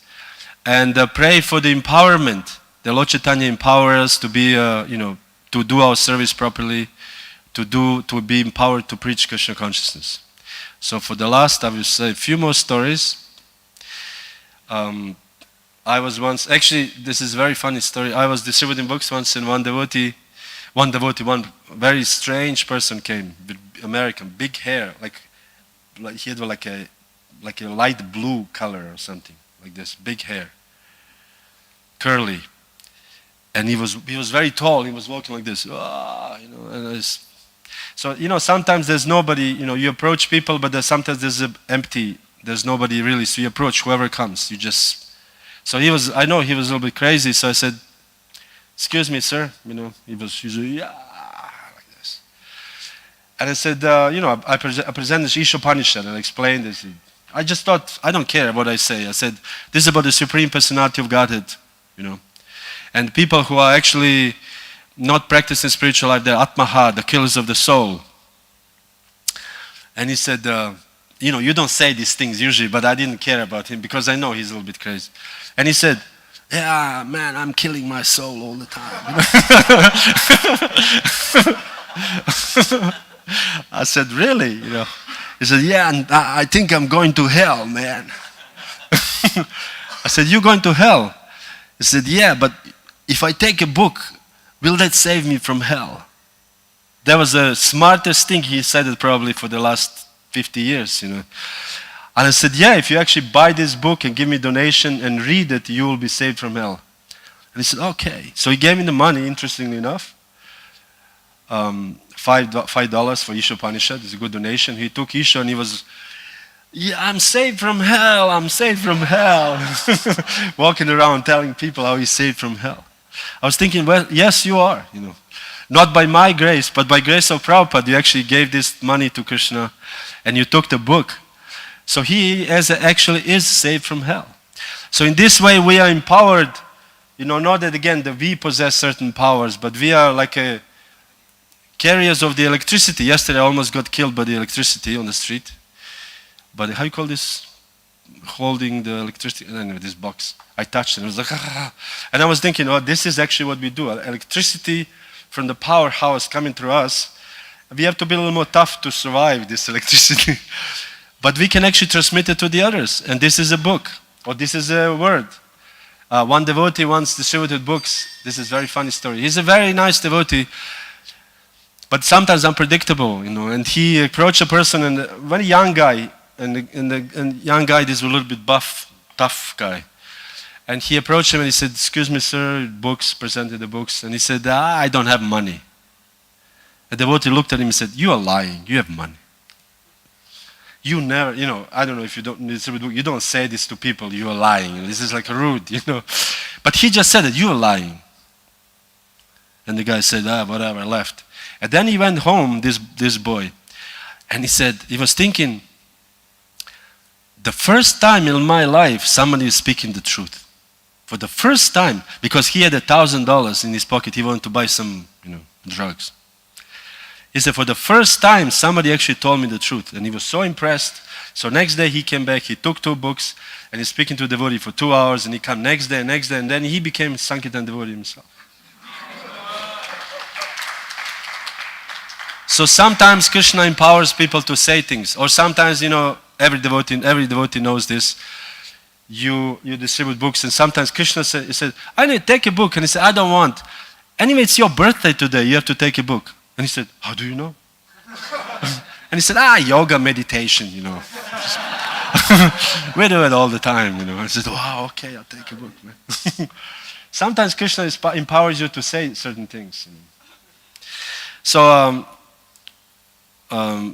and pray for the empowerment. The Lord Chaitanya empower us to be, you know, to do our service properly, to be empowered to preach Krishna consciousness. So for the last, I will say a few more stories. I was once, actually, this is a very funny story. I was distributing books once, and one very strange person came, American, big hair, like he had like a light blue color or something, like this, big hair, curly, and he was very tall. He was walking like this, you know, and so, you know, sometimes there's nobody, you know, you approach people, but sometimes there's empty, there's nobody really, so you approach whoever comes, you just, so I know he was a little bit crazy, so I said, excuse me, sir, you know, he was usually, yeah, like this. And I said, you know, I present this Ishopanishad and I explained this. I just thought, I don't care what I say. I said, this is about the Supreme Personality of Godhead, you know. And people who are actually not practicing spiritual life, they're Atmaha, the killers of the soul. And he said, you know, you don't say these things usually, but I didn't care about him because I know he's a little bit crazy. And he said, yeah, man, I'm killing my soul all the time. I said, really? You know? He said, yeah, and I think I'm going to hell, man. I said, you're going to hell? He said, yeah, but if I take a book, will that save me from hell? That was the smartest thing he said it probably for the last 50 years, you know. And I said, yeah, if you actually buy this book and give me donation and read it, you will be saved from hell. And he said, okay. So he gave me the money, interestingly enough. $5 for Isha Upanishad. It's a good donation. He took Isha and he was, yeah, I'm saved from hell. I'm saved from hell. Walking around telling people how he's saved from hell. I was thinking, well, yes, you are, you know. Not by my grace, but by grace of Prabhupada, you actually gave this money to Krishna and you took the book. So he actually is saved from hell. So in this way we are empowered, you know, not that again that we possess certain powers, but we are like a carriers of the electricity. Yesterday I almost got killed by the electricity on the street. But how you call this? Holding the electricity, anyway, this box. I touched it, it was like, ah. And I was thinking, oh, this is actually what we do. Electricity from the powerhouse coming through us. We have to be a little more tough to survive this electricity. But we can actually transmit it to the others. And this is a book, or this is a word. One devotee once distributed books. This is a very funny story. He's a very nice devotee, but sometimes unpredictable, you know. And he approached a person, and a very young guy, and the young guy, this was a little bit buff, tough guy. And he approached him and he said, excuse me, sir, books, presented the books. And he said, I don't have money. The devotee looked at him and said, you are lying, you have money. You never, you know, I don't know if you don't, you don't say this to people, you are lying. This is like rude, you know. But he just said it, you are lying. And the guy said, whatever, left. And then he went home, this boy. And he said, he was thinking, the first time in my life, somebody is speaking the truth. For the first time, because he had $1,000 in his pocket, he wanted to buy some, drugs. He said, for the first time, somebody actually told me the truth, and he was so impressed. So next day he came back, he took 2 books, and he's speaking to a devotee for 2 hours, and he came next day, and then he became Sankirtan devotee himself. So sometimes Krishna empowers people to say things, or sometimes, every devotee knows this. You distribute books, and sometimes Krishna said, I need to take a book, and he said, I don't want. Anyway, it's your birthday today, you have to take a book. And he said, how do you know? And he said, yoga, meditation, We do it all the time, I said, wow, okay, I'll take a book, man. Sometimes Krishna empowers you to say certain things. So, I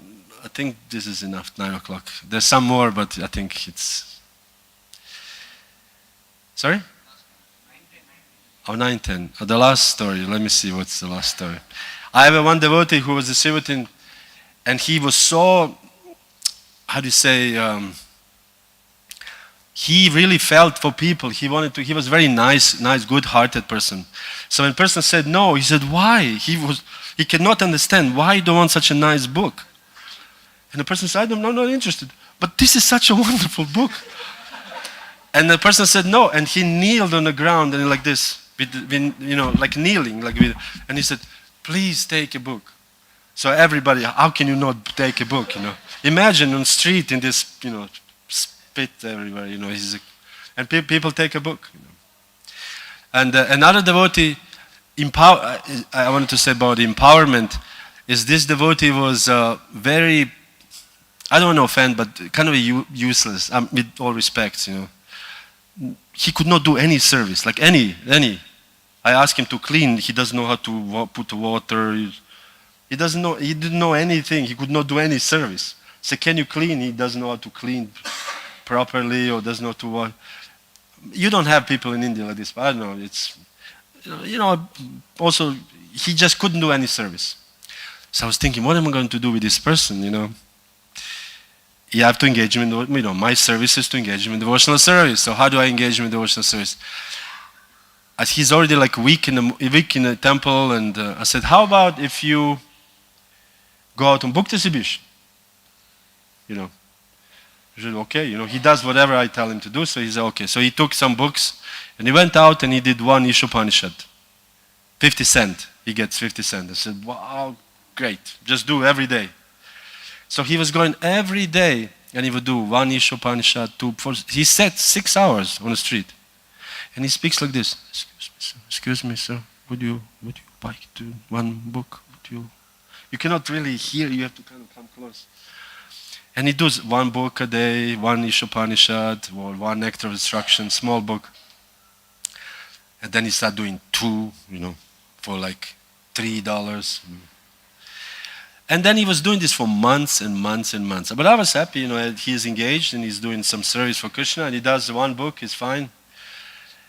think this is enough, 9 o'clock. There's some more, but I think it's... Sorry? 9:10. The last story. Let me see what's the last story. I have one devotee who was distributing, and he was so, he really felt for people. He was very nice, good-hearted person. So when a person said no, he said, why? He cannot understand why you don't want such a nice book. And the person said, I'm not interested. But this is such a wonderful book. And the person said no, and he kneeled on the ground and like this, like kneeling, and he said, please take a book. So everybody, how can you not take a book, Imagine on the street in this, spit everywhere, and people take a book, And another devotee, I wanted to say about empowerment, is this devotee was very, I don't want to offend, but kind of useless, with all respects, He could not do any service, like any. I asked him to clean, he doesn't know how to put water, he didn't know anything, he could not do any service. So can you clean? He doesn't know how to clean properly, or doesn't know how to wash. You don't have people in India like this, but I don't know, it's, also, he just couldn't do any service. So I was thinking, what am I going to do with this person, You have to engage him in, my service is to engage him in devotional service. So how do I engage him in devotional service? As he's already like a week in the temple, and I said, how about if you go out on book distribution? He said, okay, he does whatever I tell him to do, so he said, okay. So he took some books, and he went out and he did one Ishopanishad. 50 cents, he gets 50 cents. I said, wow, great, just do every day. So he was going every day, and he would do one Ishopanishad, 2, 4. He sat 6 hours on the street, and he speaks like this. Excuse me, sir. Would you like to one book? You cannot really hear. You have to kind of come close. And he does one book a day, one Ishopanishad, or one Nectar of Instruction, small book. And then he started doing 2, for like $3. And then he was doing this for months and months and months. But I was happy, he's engaged and he's doing some service for Krishna, and he does one book, it's fine.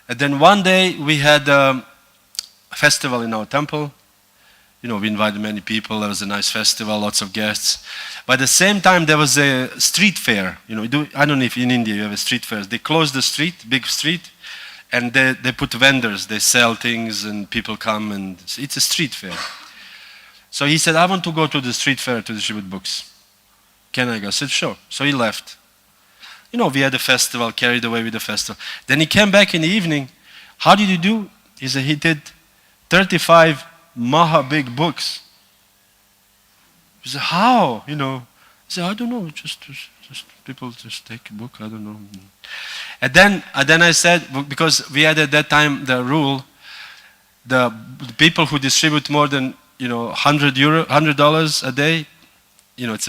And then one day we had a festival in our temple. We invited many people, there was a nice festival, lots of guests. But at the same time there was a street fair. I don't know if in India you have a street fair. They close the street, big street, and they put vendors, they sell things and people come, and it's a street fair. So he said, I want to go to the street fair to distribute books. Can I go? I said, sure. So he left. We had a festival, carried away with the festival. Then he came back in the evening. How did you do? He said, he did 35 maha big books. He said, how? He said, I don't know, just people just take a book, I don't know. And then I said, because we had at that time the rule, the people who distribute more than $100 a day, it's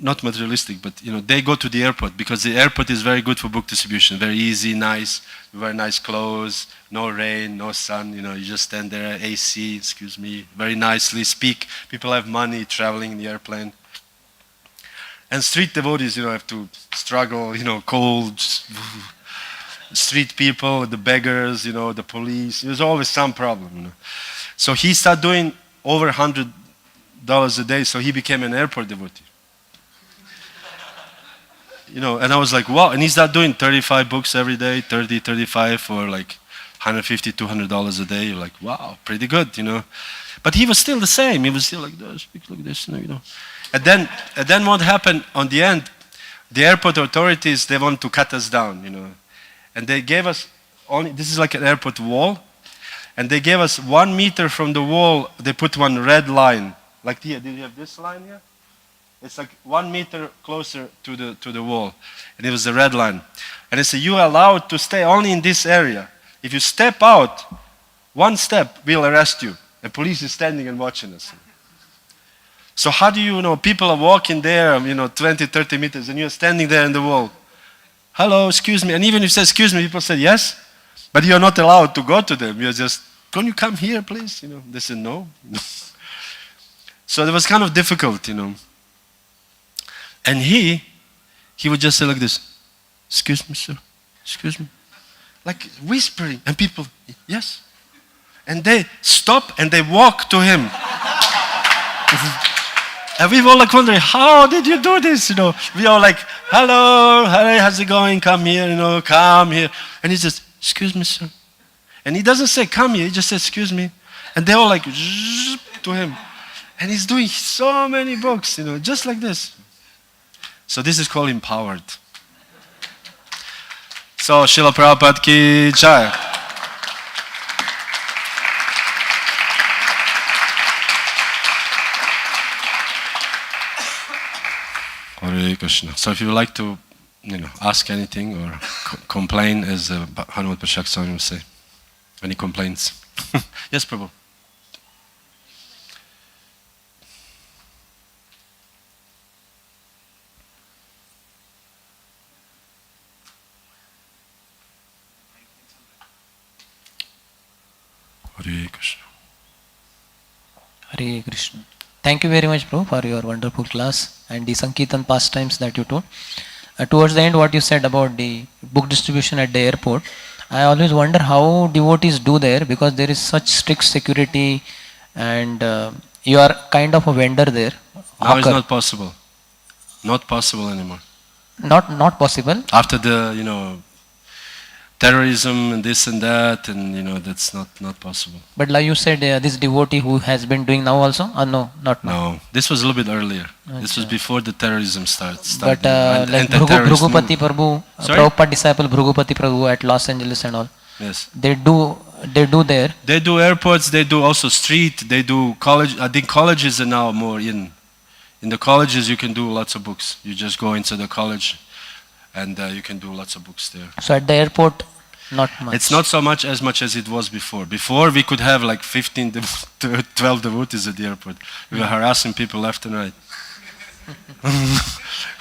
not materialistic, but they go to the airport, because the airport is very good for book distribution. Very easy, nice, very nice clothes, no rain, no sun. You just stand there, AC, very nicely speak. People have money traveling in the airplane. And street devotees, have to struggle, cold. Street people, the beggars, the police. There's always some problem. So he started doing over $100 a day, so he became an airport devotee. and I was like, wow. And he's not doing 35 books every day, 30, 35 for like $150, $200 a day. You're like, wow, pretty good, But he was still the same. He was still like this, speak like this, And then what happened on the end? The airport authorities, they want to cut us down, And they gave us only, this is like an airport wall. And they gave us 1 meter from the wall, they put one red line. Like here, did you have this line here? It's like 1 meter closer to the wall. And it was the red line. And they said, you're allowed to stay only in this area. If you step out, 1 step, we'll arrest you. The police is standing and watching us. So how do you know, people are walking there, 20, 30 meters, and you're standing there in the wall. Hello, excuse me. And even if you say, excuse me, people say, yes. But you're not allowed to go to them. You're just, can you come here, please? They said, no. So it was kind of difficult, And he would just say like this, excuse me, sir, excuse me. Like whispering, and people, yes. And they stop and they walk to him. And we were like wondering, how did you do this? We are like, hello, Hare, how's it going? Come here, come here. And he says, excuse me, sir. And he doesn't say, come here, he just says, excuse me. And they all like, to him. And he's doing so many books, just like this. So this is called empowered. So, Srila Prabhupada ki jai. Hare Krishna. So if you would like to, ask anything or complain, as Hanuman Pashak Swami would say, any complaints? Yes, Prabhu. Hare Krishna. Hare Krishna. Thank you very much, Prabhu, for your wonderful class and the Sankirtan pastimes that you told. Towards the end, what you said about the book distribution at the airport, I always wonder how devotees do there, because there is such strict security and you are kind of a vendor there. Now it's not possible. Not possible anymore. Not possible? After the, terrorism and this and that, and that's not possible. But like you said, this devotee who has been doing now also? No, not now. No, this was a little bit earlier. This was before the terrorism started. But like Bhrugupati Prabhu, Prabhupada disciple Bhrugupati Prabhu at Los Angeles and all. Yes. They do there. They do airports, they do also street, they do college. I think colleges are now more in. In the colleges you can do lots of books. You just go into the college and you can do lots of books there. So at the airport, not much. It's not so much as it was before. Before we could have like 15 to 12 devotees at the airport. We were harassing people left and right.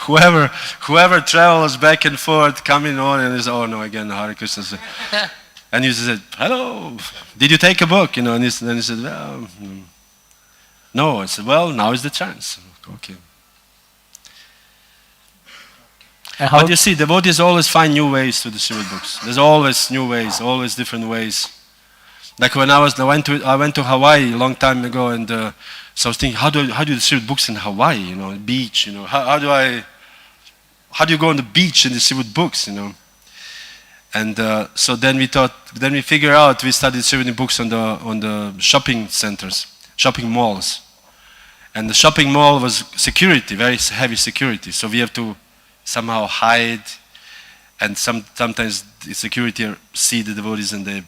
whoever travels back and forth, coming on and is, oh no, again, Hare Krishna. And he said, hello, did you take a book? And then he said, well, no. I said, well, now is the chance. Okay. But you see, devotees always find new ways to distribute books. There's always new ways, always different ways. Like when I went to Hawaii a long time ago, and so I was thinking, how do you distribute books in Hawaii? Beach. How do you go on the beach and distribute books? And so then we figured out. We started distributing books on the shopping centers, shopping malls, and the shopping mall was security, very heavy security. So we have to somehow hide, and sometimes the security see the devotees and they,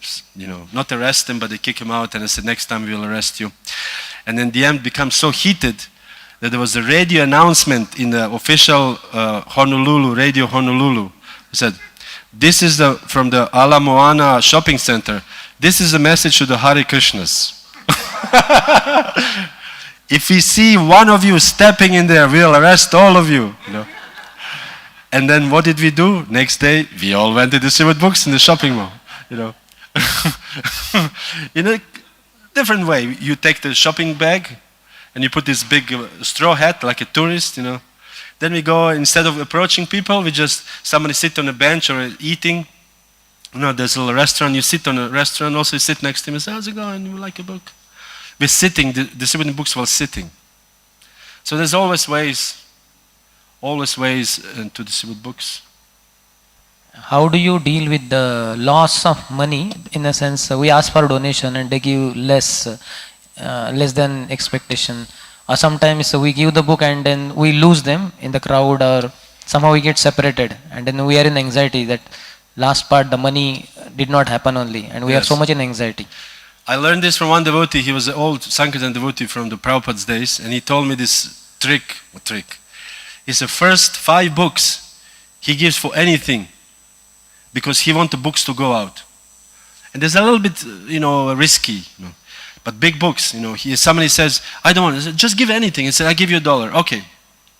not arrest them, but they kick them out, and I said, next time we will arrest you. And then the end becomes so heated that there was a radio announcement in the official Radio Honolulu. It said, this is from the Ala Moana shopping center. This is a message to the Hare Krishnas. If we see one of you stepping in there, we'll arrest all of you. And then what did we do? Next day, we all went to distribute books in the shopping mall, In a different way. You take the shopping bag and you put this big straw hat like a tourist, Then we go, instead of approaching people, somebody sit on a bench or eating. There's a little restaurant, you sit on a restaurant, also you sit next to him and say, how's it going? You like a book? We're sitting, distributing books while sitting. So there's always ways always ways to distribute books. How do you deal with the loss of money? In a sense, we ask for donation and they give less than expectation. Or sometimes we give the book and then we lose them in the crowd, or somehow we get separated, and then we are in anxiety that last part the money did not happen only, and we are so much in anxiety. I learned this from one devotee. He was an old Sankirtan devotee from the Prabhupada's days, and he told me this trick. He said, first 5 books he gives for anything, because he wants the books to go out. And there's a little bit, risky, But big books, somebody says, I don't want it. Just give anything. He said, I give you $1. Okay.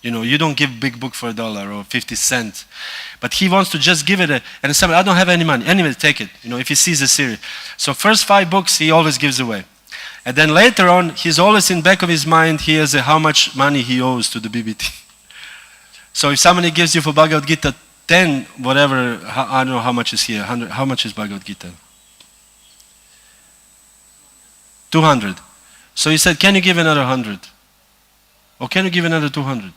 You don't give big book for $1 or 50 cents. But he wants to just give it and somebody, I don't have any money. Anyway, take it, if he sees a series. So first 5 books he always gives away. And then later on, he's always in the back of his mind, he has how much money he owes to the BBT. So if somebody gives you for Bhagavad Gita 10, whatever, I don't know how much is here, 100, how much is Bhagavad Gita? 200. So he said, can you give another 100? Or can you give another 200?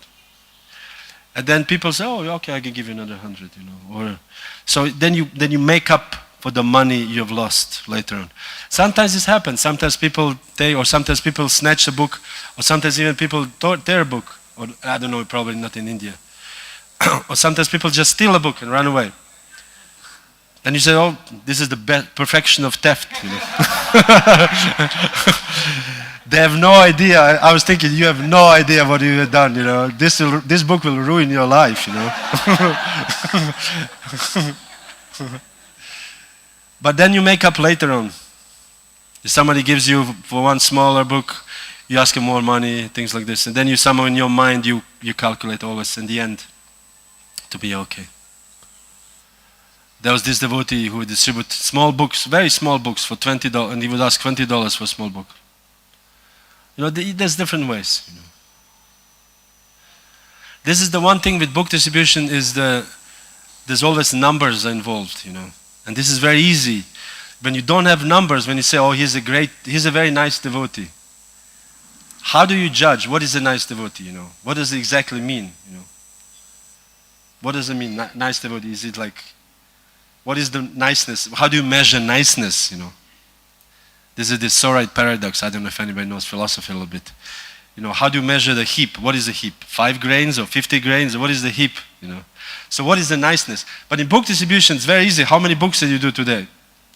And then people say, oh, okay, I can give you another 100, Or so then you make up for the money you have lost later on. Sometimes this happens. Sometimes people take, or sometimes people snatch a book, or sometimes even people tear a book. Or I don't know, probably not in India. Or sometimes people just steal a book and run away. And you say, oh, this is the perfection of theft. They have no idea. I was thinking, you have no idea what you have done. This book will ruin your life. But then you make up later on. If somebody gives you for one smaller book, you ask him more money, things like this, and then you somehow in your mind you calculate always in the end to be okay. There was this devotee who would distribute small books, very small books for $20, and he would ask $20 for a small book. There's different ways. This is the one thing with book distribution is there's always numbers involved, and this is very easy. When you don't have numbers, when you say, oh, he's a very nice devotee. How do you judge what is a nice devotee? What does it exactly mean? What does it mean, nice devotee? Is it like, what is the niceness? How do you measure niceness? This is the Sorite paradox. I don't know if anybody knows philosophy a little bit. How do you measure the heap? What is a heap? 5 grains or 50 grains? Or what is the heap? So what is the niceness? But in book distribution, it's very easy. How many books did you do today?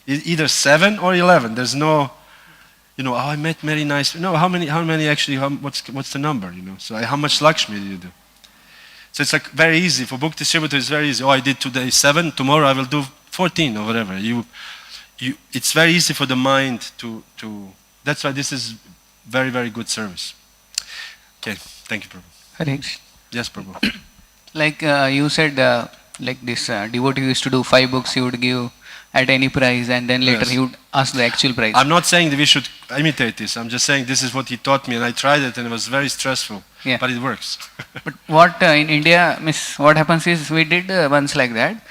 Either 7 or 11. There's no, oh, I met very nice. No, how many actually? What's the number? So how much Lakshmi did you do? So it's like very easy for book distributors. It's very easy. Oh, I did today 7. Tomorrow I will do 14 or whatever. It's very easy for the mind to. That's why this is very, very good service. Okay, thank you, Prabhu. Hare. Yes, Prabhu. Like you said, like this devotee used to do 5 books, he would give at any price, and then later he would ask the actual price. I'm not saying that we should imitate this. I'm just saying this is what he taught me, and I tried it, and it was very stressful. Yeah. But it works. But what in India, what happens is we did once like that.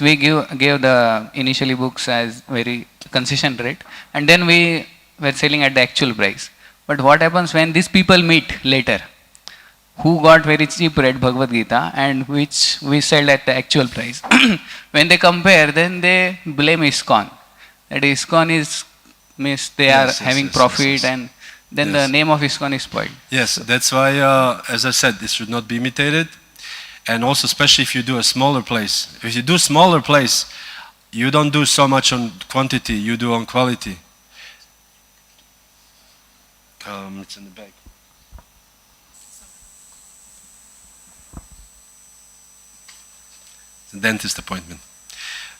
We gave the initially books as very concession rate, and then we were selling at the actual price. But what happens when these people meet later, who got very cheap rate Bhagavad Gita and which we sell at the actual price? When they compare, then they blame ISKCON. That ISKCON is they are having profit, and then the name of ISKCON is spoiled. Yes, that's why, as I said, this should not be imitated. And also, especially if you do a smaller place. If you do smaller place, you don't do so much on quantity, you do on quality. It's in the back. It's a dentist appointment.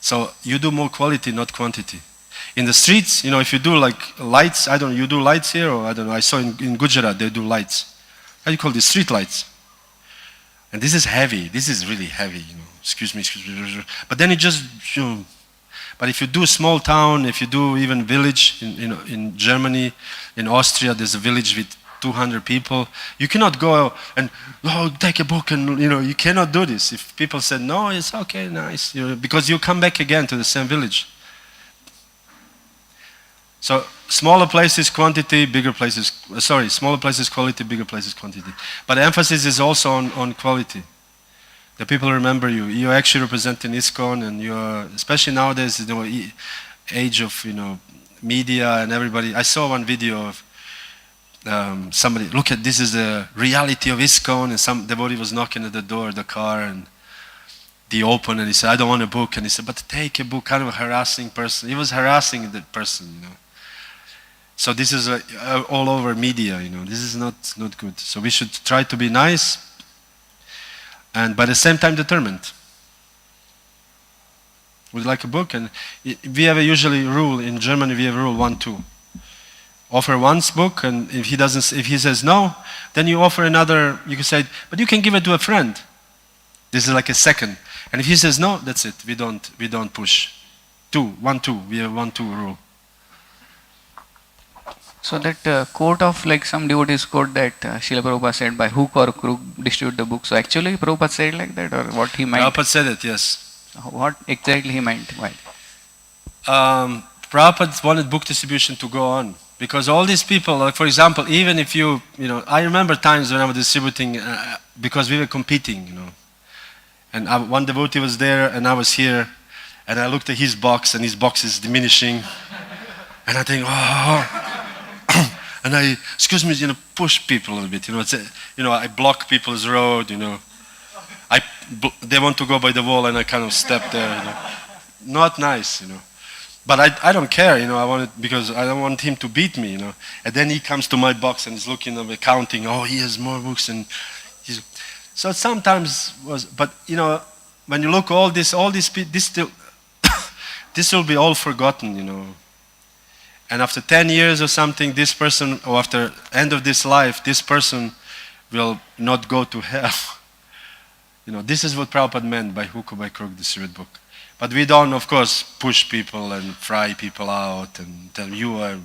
So you do more quality, not quantity. In the streets, if you do like lights, I don't know, you do lights here, or I don't know, I saw in Gujarat they do lights. How do you call this? Street lights. And this is heavy. This is really heavy, Excuse me. But then it just, But if you do a small town, if you do even village, in Germany, in Austria, there's a village with 200 people. You cannot go and take a book and you cannot do this. If people said no, it's okay, nice, because you come back again to the same village. So smaller places quantity, bigger places. Smaller places quality, bigger places quantity. But the emphasis is also on quality. The people remember you. You actually represent in ISKCON, and you're, especially nowadays, age of, media and everybody. I saw one video of somebody, look at this is the reality of ISKCON, and some devotee was knocking at the door of the car, and he opened, and he said, I don't want a book. And he said, but take a book, kind of a harassing person. He was harassing the person, So this is all over media, This is not good. So we should try to be nice, and by the same time determined. Would like a book, and we have a usually rule in Germany. We have rule 1-2. Offer one's book, and if he says no, then you offer another. You can say, but you can give it to a friend. This is like a second. And if he says no, that's it. We don't push. 1-2. We have 1-2 rule. So that quote of like some devotees quote that Srila Prabhupada said, by hook or crook distribute the book. So actually Prabhupada said like that, or what he meant? Prabhupada said it, yes. What exactly he meant? Why? Prabhupada wanted book distribution to go on. Because all these people, like for example, even if I remember times when I was distributing, because we were competing, And one devotee was there and I was here, and I looked at his box, and his box is diminishing. And I think, and I, excuse me, push people a little bit, I block people's road, they want to go by the wall, and I kind of step there, Not nice, But I don't care, I want it because I don't want him to beat me, And then he comes to my box and is looking at me, counting, he has more books, and so sometimes was, but when you look all this still, this will be all forgotten, And after 10 years or something, this person, or after end of this life, this person will not go to hell. This is what Prabhupada meant by hook or by crook distribute book. But we don't, of course, push people and fry people out and tell them you are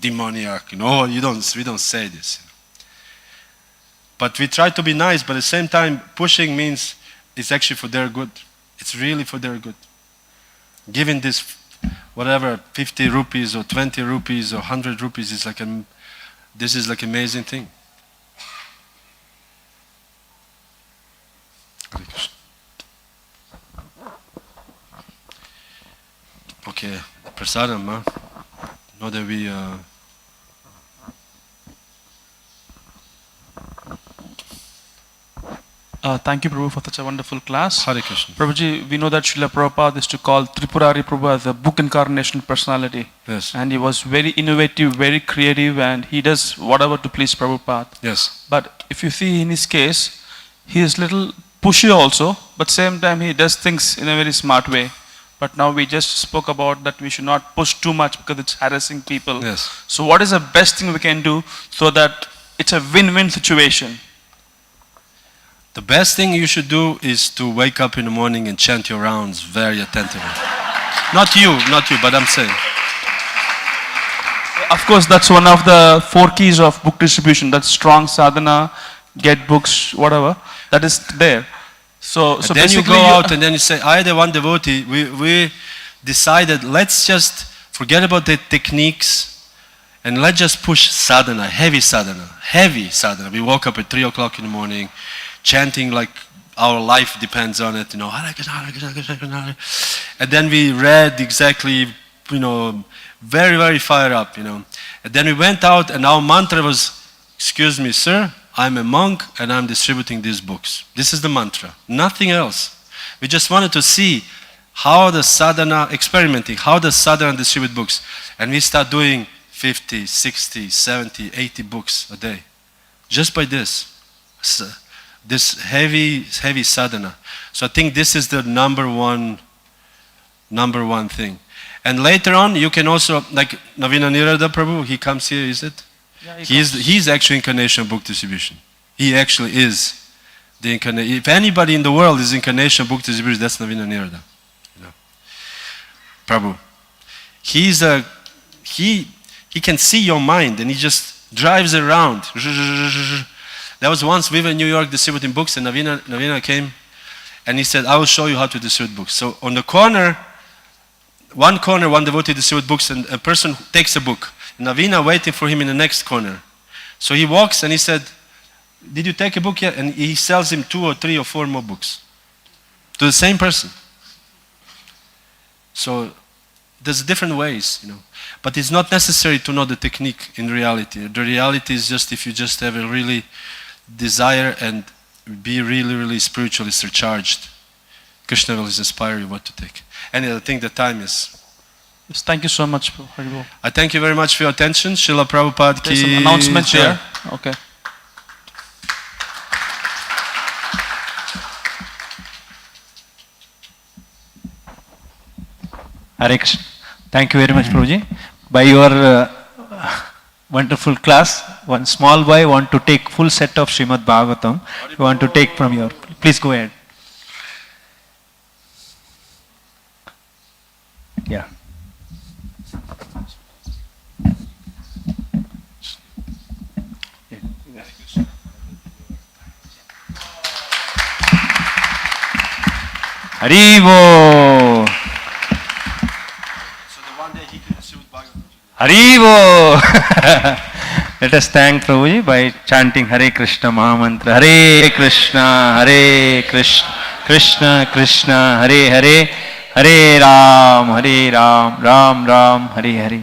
demoniac. We don't say this. But we try to be nice, but at the same time, pushing means it's actually for their good. It's really for their good. Giving this, whatever, 50 rupees or 20 rupees or 100 rupees is this is like amazing thing. Hare Krishna. Okay, prasadam, Know that we Thank you, Prabhu, for such a wonderful class. Hare Krishna. Prabhuji, we know that Srila Prabhupada used to call Tripurari Prabhu as a book incarnation personality. Yes. And he was very innovative, very creative, and he does whatever to please Prabhupada. Yes. But if you see in his case, he is little pushy also, but same time he does things in a very smart way. But now we just spoke about that we should not push too much because it's harassing people. Yes. So what is the best thing we can do so that it's a win-win situation? The best thing you should do is to wake up in the morning and chant your rounds very attentively. Not you, but I'm saying. Of course, that's one of the 4 keys of book distribution. That's strong sadhana, get books, whatever. That is there. So then you go out and then you say, I, the one devotee, we decided, let's just forget about the techniques and let's just push sadhana, heavy sadhana. We woke up at 3 o'clock in the morning, chanting like our life depends on it, Hare Krishna, Hare Krishna, Krishna Krishna, Hare. And then we read exactly, very, very fired up, And then we went out and our mantra was, excuse me, sir, I'm a monk and I'm distributing these books. This is the mantra, nothing else. We just wanted to see how the sadhana, experimenting, how the sadhana distribute books. And we start doing 50, 60, 70, 80 books a day. Just by this heavy sadhana. So I think this is the number one thing. And later on, you can also, like Navina Nirada Prabhu, he comes here, is it? Yeah, he's actually incarnation of book distribution. He actually is the incarnation. If anybody in the world is incarnation of book distribution, that's Navina Nirada. Prabhu. He can see your mind and he just drives around. There was once we were in New York distributing books and Navina came and he said, I will show you how to distribute books. So on the corner, one devotee distributes books and a person takes a book. Navina waiting for him in the next corner. So he walks and he said, Did you take a book yet? And he sells him 2 or 3 or 4 more books to the same person. So there's different ways, you know. But it's not necessary to know the technique in reality. The reality is just if you just have a really desire and be really, really spiritually surcharged, Krishna will inspire you what to take. And I think the time is. Yes, thank you so much, Prabhu. I thank you very much for your attention. Srila Prabhupada ki There's some announcements jai. here. Okay. Hare Krishna. Thank you very much, Prabhuji. By your wonderful class, one small boy want to take full set of Srimad Bhagavatam. You want to take from your. Please go ahead. Yeah. Haribo. Haribo. Let us thank Prabhuji by chanting Hare Krishna Mahamantra. Hare Krishna, Hare Krishna, Krishna Krishna, Hare Hare, Hare Ram, Ram Ram, Hare Hare.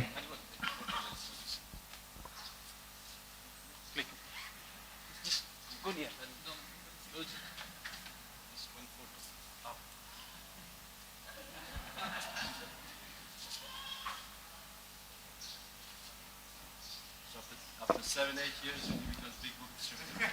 After 7-8 years, he becomes big book distributor.